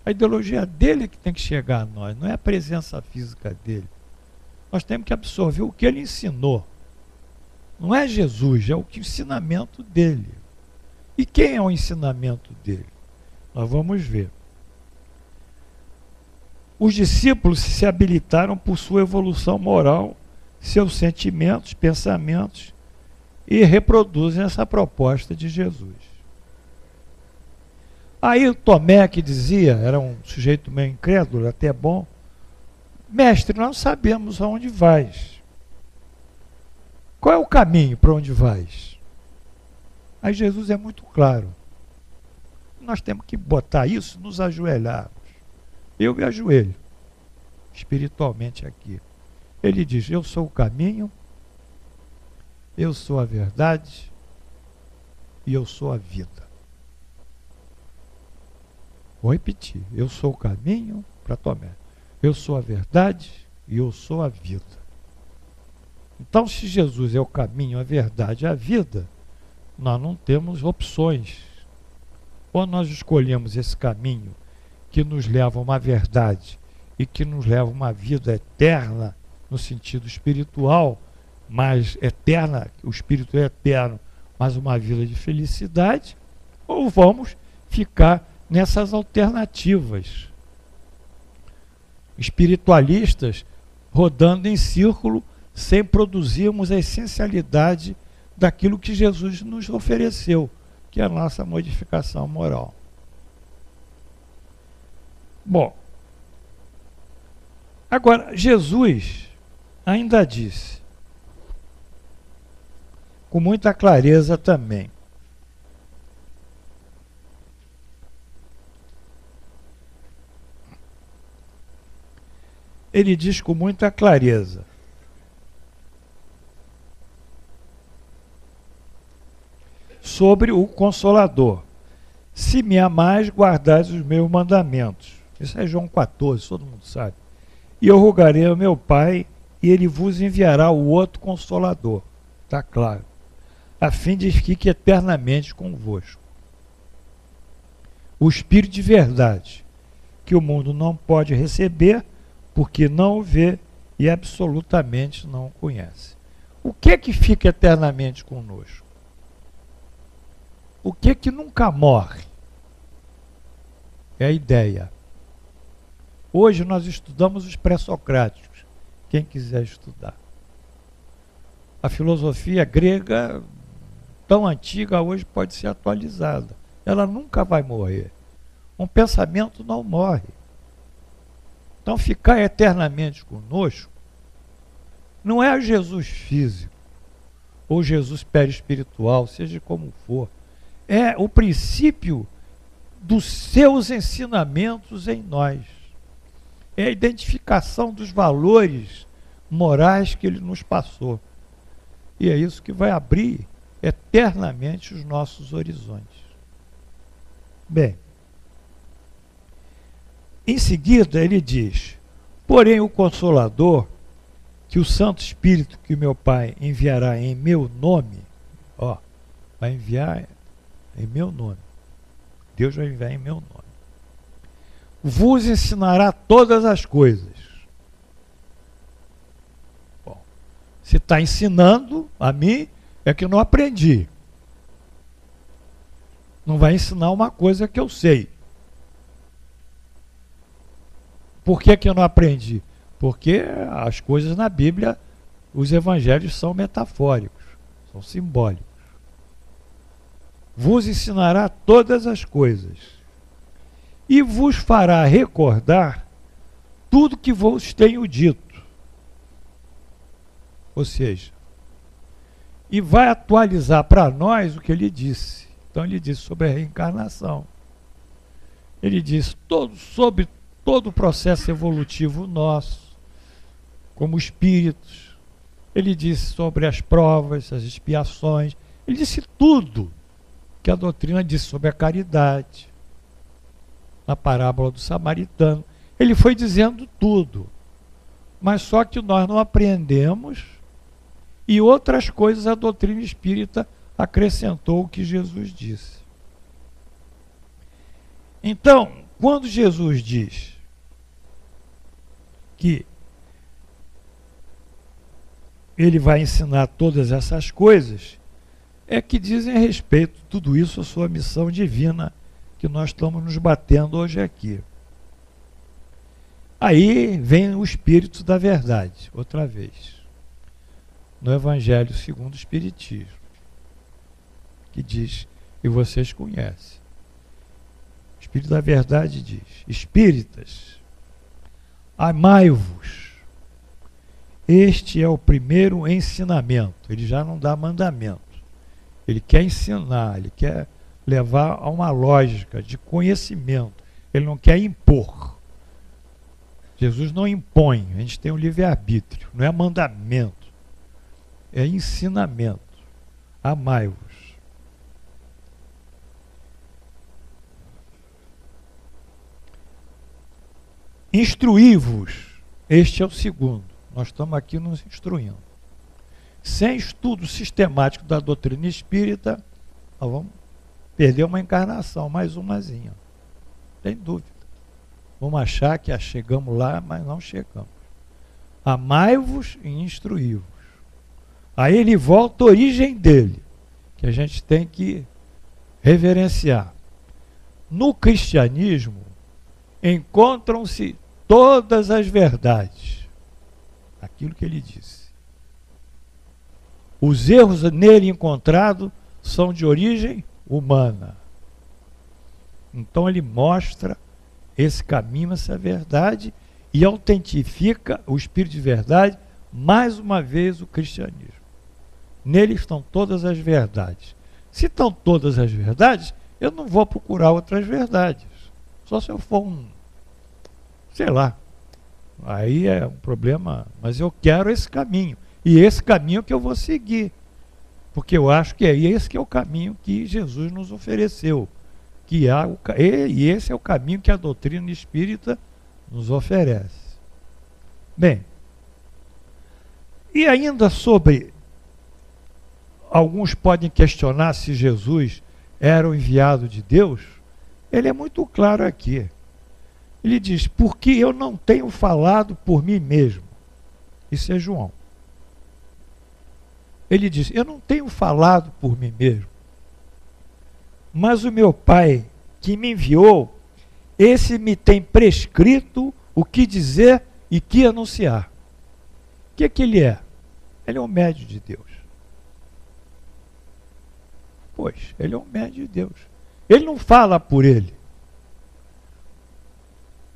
A ideologia dele é que tem que chegar a nós, não é a presença física dele. Nós temos que absorver o que ele ensinou. Não é Jesus, é o ensinamento dele. E quem é o ensinamento dele? Nós vamos ver. Os discípulos se habilitaram por sua evolução moral, seus sentimentos, pensamentos, e reproduzem essa proposta de Jesus. Aí o Tomé, que dizia, era um sujeito meio incrédulo, até bom, mestre, nós sabemos aonde vais. Qual é o caminho para onde vais? Aí Jesus é muito claro. Nós temos que botar isso, nos ajoelharmos. Eu me ajoelho espiritualmente aqui. Ele diz: eu sou o caminho, eu sou a verdade e eu sou a vida. Vou repetir: eu sou o caminho, para Tomé, eu sou a verdade e eu sou a vida. Então, se Jesus é o caminho, a verdade e a vida, nós não temos opções. Ou nós escolhemos esse caminho que nos leva a uma verdade e que nos leva a uma vida eterna, no sentido espiritual, mas eterna, o espírito é eterno, mas uma vida de felicidade, ou vamos ficar nessas alternativas espiritualistas rodando em círculo sem produzirmos a essencialidade daquilo que Jesus nos ofereceu, que é a nossa modificação moral. Bom, agora Jesus ainda disse, com muita clareza também, ele diz com muita clareza: sobre o Consolador: se me amais, guardais os meus mandamentos. Isso é João 14, todo mundo sabe. E eu rogarei ao meu Pai, e ele vos enviará o outro Consolador. Está claro. A fim de que fique eternamente convosco. O Espírito de verdade, que o mundo não pode receber, porque não o vê e absolutamente não o conhece. O que é que fica eternamente conosco? O que é que nunca morre? É a ideia. Hoje nós estudamos os pré-socráticos, quem quiser estudar. A filosofia grega, tão antiga, hoje pode ser atualizada. Ela nunca vai morrer. Um pensamento não morre. Então, ficar eternamente conosco não é Jesus físico ou Jesus perispiritual, seja como for. É o princípio dos seus ensinamentos em nós. É a identificação dos valores morais que ele nos passou. E é isso que vai abrir eternamente os nossos horizontes. Bem, em seguida ele diz: porém o Consolador, que o Santo Espírito que o meu Pai enviará em meu nome, vai enviar em meu nome. Deus vai enviar em meu nome. Vos ensinará todas as coisas. Bom, se está ensinando a mim, é que eu não aprendi. Não vai ensinar uma coisa que eu sei. Por que eu não aprendi? Porque as coisas na Bíblia, os evangelhos são metafóricos, são simbólicos. Vos ensinará todas as coisas e vos fará recordar tudo que vos tenho dito. Ou seja, e vai atualizar para nós o que ele disse. Então ele disse sobre a reencarnação. Ele disse sobre todo o processo evolutivo nosso, como espíritos. Ele disse sobre as provas, as expiações. Ele disse tudo que a doutrina disse sobre a caridade. Na parábola do samaritano. Ele foi dizendo tudo. Mas só que nós não aprendemos, e outras coisas a doutrina espírita acrescentou o que Jesus disse. Então, quando Jesus diz que ele vai ensinar todas essas coisas, é que dizem a respeito tudo isso a sua missão divina, que nós estamos nos batendo hoje aqui. Aí vem o Espírito da Verdade, outra vez, no Evangelho segundo o Espiritismo, que diz, e vocês conhecem. O Espírito da Verdade diz: espíritas, amai-vos. Este é o primeiro ensinamento. Ele já não dá mandamento. Ele quer ensinar, ele quer levar a uma lógica de conhecimento. Ele não quer impor. Jesus não impõe, a gente tem um livre-arbítrio, não é mandamento, é ensinamento. Amai-vos. Instruí-vos, este é o segundo. Nós estamos aqui nos instruindo. Sem estudo sistemático da doutrina espírita, nós vamos perder uma encarnação, mais umazinha. Sem dúvida. Vamos achar que chegamos lá, mas não chegamos. Amai-vos e instruí-vos. Aí ele volta à origem dele, que a gente tem que reverenciar. No cristianismo, encontram-se todas as verdades. Aquilo que ele disse. Os erros nele encontrados são de origem humana. Então ele mostra esse caminho, essa verdade, e autentifica o Espírito de verdade, mais uma vez, o cristianismo. Nele estão todas as verdades. Se estão todas as verdades, eu não vou procurar outras verdades. Só se eu for sei lá. Aí é um problema, mas eu quero esse caminho. E esse caminho que eu vou seguir. Porque eu acho que é esse que é o caminho que Jesus nos ofereceu. E esse é o caminho que a doutrina espírita nos oferece. Bem, e ainda sobre, alguns podem questionar se Jesus era o enviado de Deus, ele é muito claro aqui. Ele diz, porque eu não tenho falado por mim mesmo. Isso é João. Ele diz, eu não tenho falado por mim mesmo. Mas o meu Pai, que me enviou, esse me tem prescrito o que dizer e que anunciar. O que é que ele é? Ele é um médium de Deus. Pois, ele é um médium de Deus. Ele não fala por ele.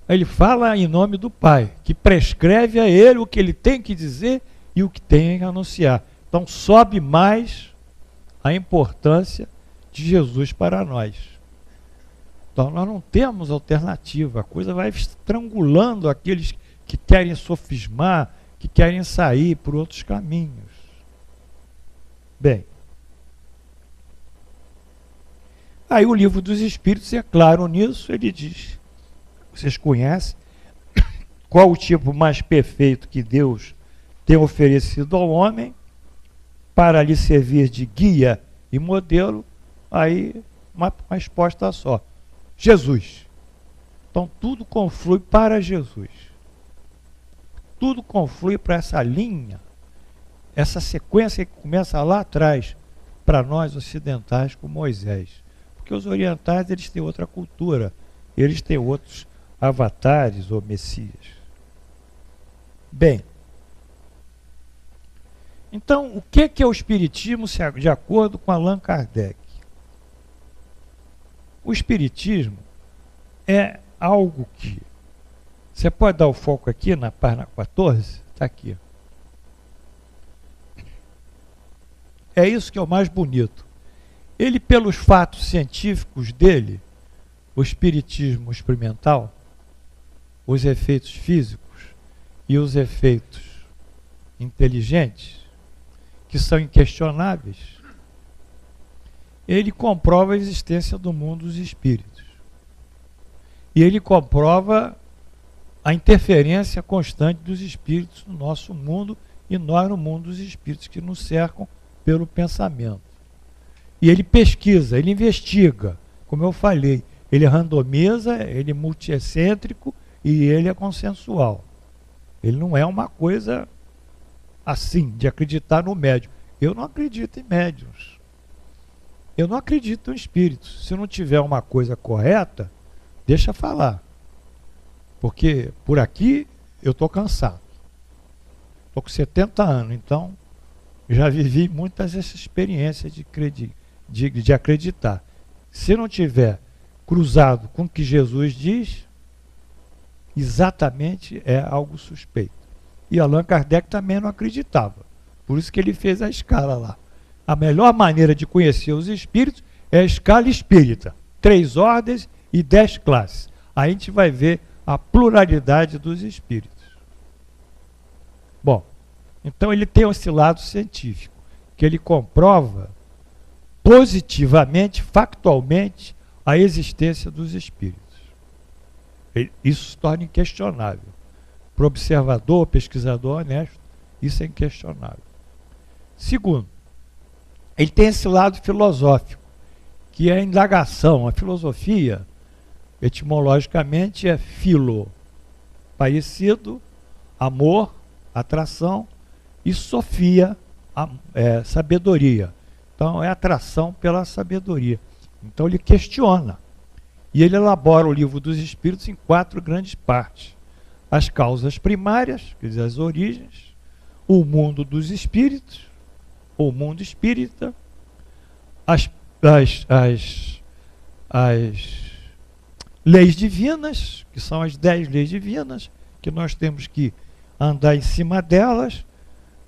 Ele fala em nome do Pai, que prescreve a ele o que ele tem que dizer e o que tem que anunciar. Então sobe mais a importância de Jesus para nós. Então nós não temos alternativa, a coisa vai estrangulando aqueles que querem sofismar, que querem sair por outros caminhos. Bem, aí o Livro dos Espíritos é claro nisso, ele diz, vocês conhecem qual o tipo mais perfeito que Deus tem oferecido ao homem para lhe servir de guia e modelo. Aí uma resposta só, Jesus. Então tudo conflui para Jesus. Tudo conflui para essa linha, essa sequência que começa lá atrás, para nós ocidentais com Moisés. Porque os orientais, eles têm outra cultura, eles têm outros avatares ou messias. Bem, então o que é o Espiritismo de acordo com Allan Kardec? O Espiritismo é algo que... Você pode dar o foco aqui na página 14? Está aqui. É isso que é o mais bonito. Ele, pelos fatos científicos dele, o espiritismo experimental, os efeitos físicos e os efeitos inteligentes, que são inquestionáveis, ele comprova a existência do mundo dos espíritos. E ele comprova a interferência constante dos espíritos no nosso mundo e nós no mundo dos espíritos que nos cercam pelo pensamento. E ele pesquisa, ele investiga, como eu falei, ele randomiza, ele é multiexcêntrico e ele é consensual. Ele não é uma coisa assim, de acreditar no médium. Eu não acredito em médiums. Eu não acredito em espíritos. Se não tiver uma coisa correta, deixa falar. Porque por aqui eu estou cansado. Estou com 70 anos, então já vivi muitas dessas experiências de acreditar. Se não tiver cruzado com o que Jesus diz, exatamente é algo suspeito. E Allan Kardec também não acreditava. Por isso que ele fez a escala lá. A melhor maneira de conhecer os espíritos é a escala espírita. 3 ordens e 10 classes. Aí a gente vai ver a pluralidade dos espíritos. Bom, então ele tem esse lado científico, que ele comprova positivamente, factualmente, a existência dos espíritos. Isso se torna inquestionável. Para o observador, pesquisador honesto, isso é inquestionável. Segundo, ele tem esse lado filosófico, que é a indagação. A filosofia, etimologicamente, é filo, parecido, amor, atração, e sofia, sabedoria. Então, é atração pela sabedoria. Então, ele questiona. E ele elabora o Livro dos Espíritos em 4 grandes partes. As causas primárias, quer dizer, as origens, o mundo dos espíritos, o mundo espírita, as leis divinas, que são as 10 leis divinas, que nós temos que andar em cima delas,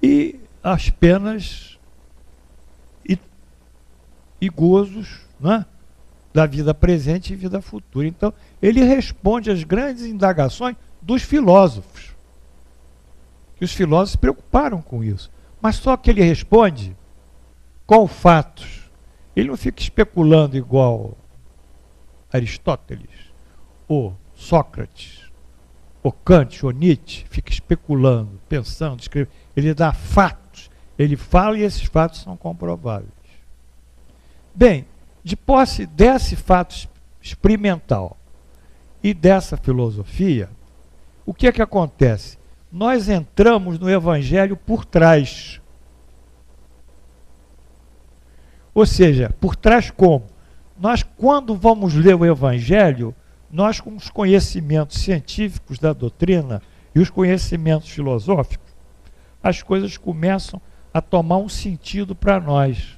e as penas e gozos, né, da vida presente e vida futura. Então, ele responde às grandes indagações dos filósofos. Que os filósofos se preocuparam com isso. Mas só que ele responde com fatos. Ele não fica especulando igual Aristóteles, ou Sócrates, ou Kant, ou Nietzsche, fica especulando, pensando, escrevendo. Ele dá fatos. Ele fala e esses fatos são comprováveis. Bem, de posse desse fato experimental e dessa filosofia, o que é que acontece? Nós entramos no Evangelho por trás. Ou seja, por trás como? Nós, quando vamos ler o Evangelho, nós, com os conhecimentos científicos da doutrina e os conhecimentos filosóficos, as coisas começam a tomar um sentido para nós.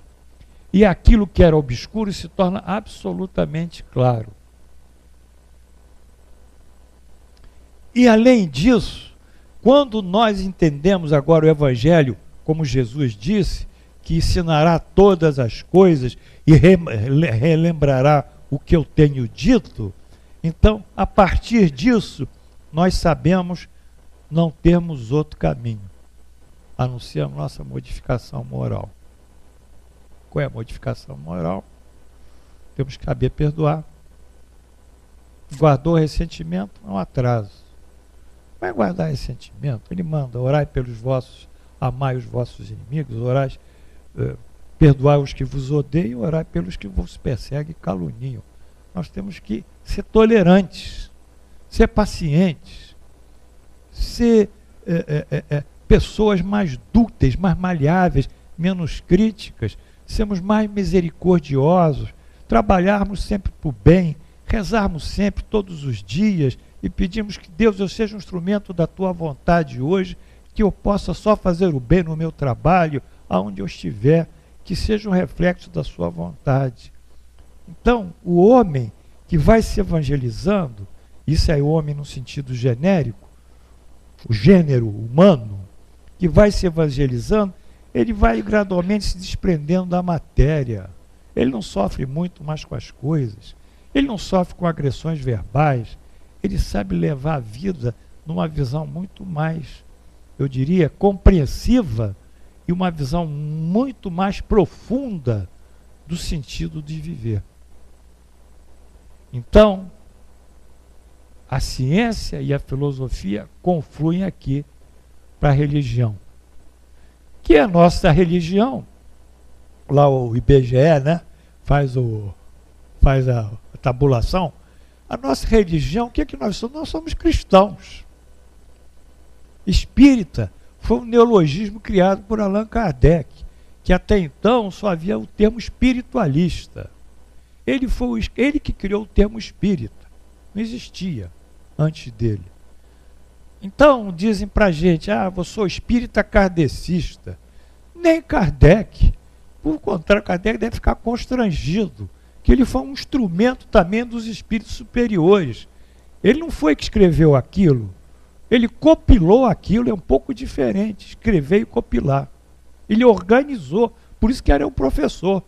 E aquilo que era obscuro se torna absolutamente claro. E além disso, quando nós entendemos agora o Evangelho, como Jesus disse, que ensinará todas as coisas e relembrará o que eu tenho dito, então, a partir disso, nós sabemos não termos outro caminho, a não ser a nossa modificação moral. Qual é a modificação moral? Temos que saber perdoar. Guardou ressentimento, é um atraso. Vai guardar ressentimento? Ele manda: orai pelos vossos, amai os vossos inimigos, orai, perdoai os que vos odeiam, orai pelos que vos perseguem e caluniam. Nós temos que ser tolerantes, ser pacientes, ser pessoas mais dúcteis, mais maleáveis, menos críticas, sermos mais misericordiosos, trabalharmos sempre para o bem, rezarmos sempre, todos os dias, e pedimos que Deus, eu seja um instrumento da tua vontade hoje, que eu possa só fazer o bem no meu trabalho, aonde eu estiver, que seja um reflexo da sua vontade. Então, o homem que vai se evangelizando, isso é o homem no sentido genérico, o gênero humano, que vai se evangelizando, ele vai gradualmente se desprendendo da matéria. Ele não sofre muito mais com as coisas. Ele não sofre com agressões verbais. Ele sabe levar a vida numa visão muito mais, eu diria, compreensiva e uma visão muito mais profunda do sentido de viver. Então, a ciência e a filosofia confluem aqui para a religião. Que é a nossa religião, lá o IBGE, né, faz a tabulação. A nossa religião, o que é que nós somos? Nós somos cristãos. Espírita foi um neologismo criado por Allan Kardec, que até então só havia o termo espiritualista. Ele que criou o termo espírita. Não existia antes dele. Então, dizem para a gente: eu sou espírita kardecista. Nem Kardec. Por contrário, Kardec deve ficar constrangido, que ele foi um instrumento também dos espíritos superiores. Ele não foi que escreveu aquilo, ele compilou aquilo, é um pouco diferente, escrever e compilar. Ele organizou Por isso que era o professor.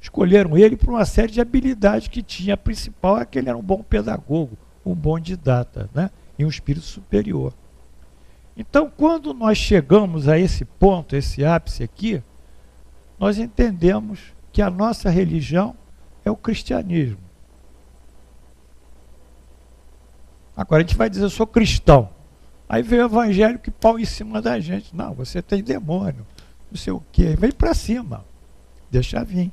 Escolheram ele por uma série de habilidades que tinha. A principal é que ele era um bom pedagogo, um bom didata, né? E um espírito superior. Então, quando nós chegamos a esse ponto, esse ápice aqui, nós entendemos que a nossa religião é o cristianismo. Agora a gente vai dizer, eu sou cristão. Aí veio o evangelho que pau em cima da gente. Não, você tem demônio, não sei o quê. Vem para cima, deixa vir.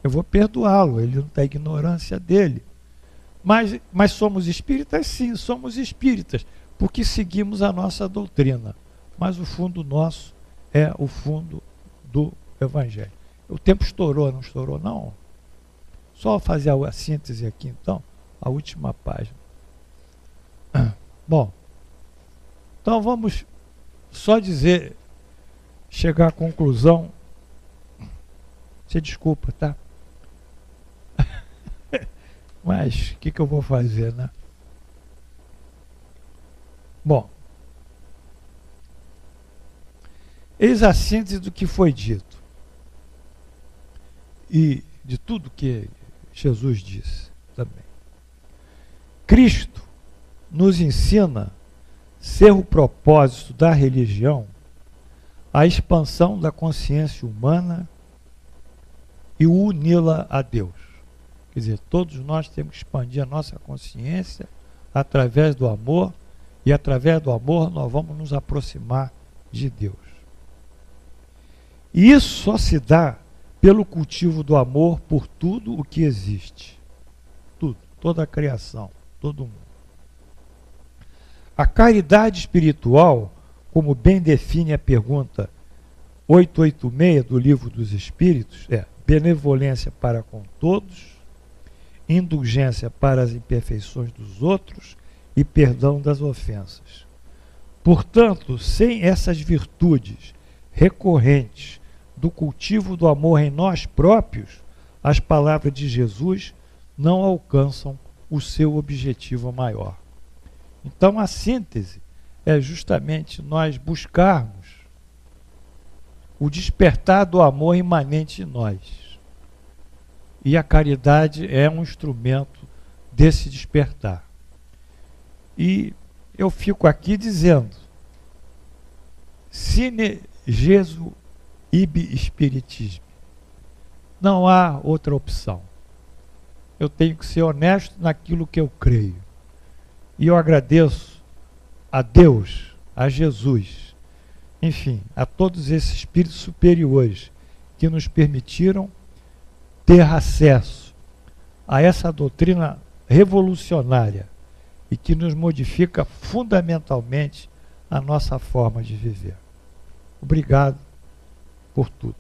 Eu vou perdoá-lo, ele não tem ignorância dele. Mas somos espíritas? Sim, somos espíritas, porque seguimos a nossa doutrina. Mas o fundo nosso é o fundo do evangelho. O tempo estourou, não estourou não? Só fazer a síntese aqui então, a última página. Bom, então vamos só dizer, chegar à conclusão. Você desculpa, tá? Mas o que eu vou fazer, né? Bom, eis a síntese do que foi dito e de tudo que Jesus disse também. Cristo nos ensina ser o propósito da religião a expansão da consciência humana e uni-la a Deus. Quer dizer, todos nós temos que expandir a nossa consciência através do amor, e através do amor nós vamos nos aproximar de Deus. E isso só se dá pelo cultivo do amor por tudo o que existe. Tudo, toda a criação, todo mundo. A caridade espiritual, como bem define a pergunta 886 do Livro dos Espíritos, é benevolência para com todos, indulgência para as imperfeições dos outros e perdão das ofensas. Portanto, sem essas virtudes recorrentes do cultivo do amor em nós próprios, as palavras de Jesus não alcançam o seu objetivo maior. Então, a síntese é justamente nós buscarmos o despertar do amor imanente em nós. E a caridade é um instrumento desse despertar. E eu fico aqui dizendo, sine Jesu ibi spiritismo. Não há outra opção. Eu tenho que ser honesto naquilo que eu creio. E eu agradeço a Deus, a Jesus, enfim, a todos esses espíritos superiores que nos permitiram ter acesso a essa doutrina revolucionária e que nos modifica fundamentalmente a nossa forma de viver. Obrigado por tudo.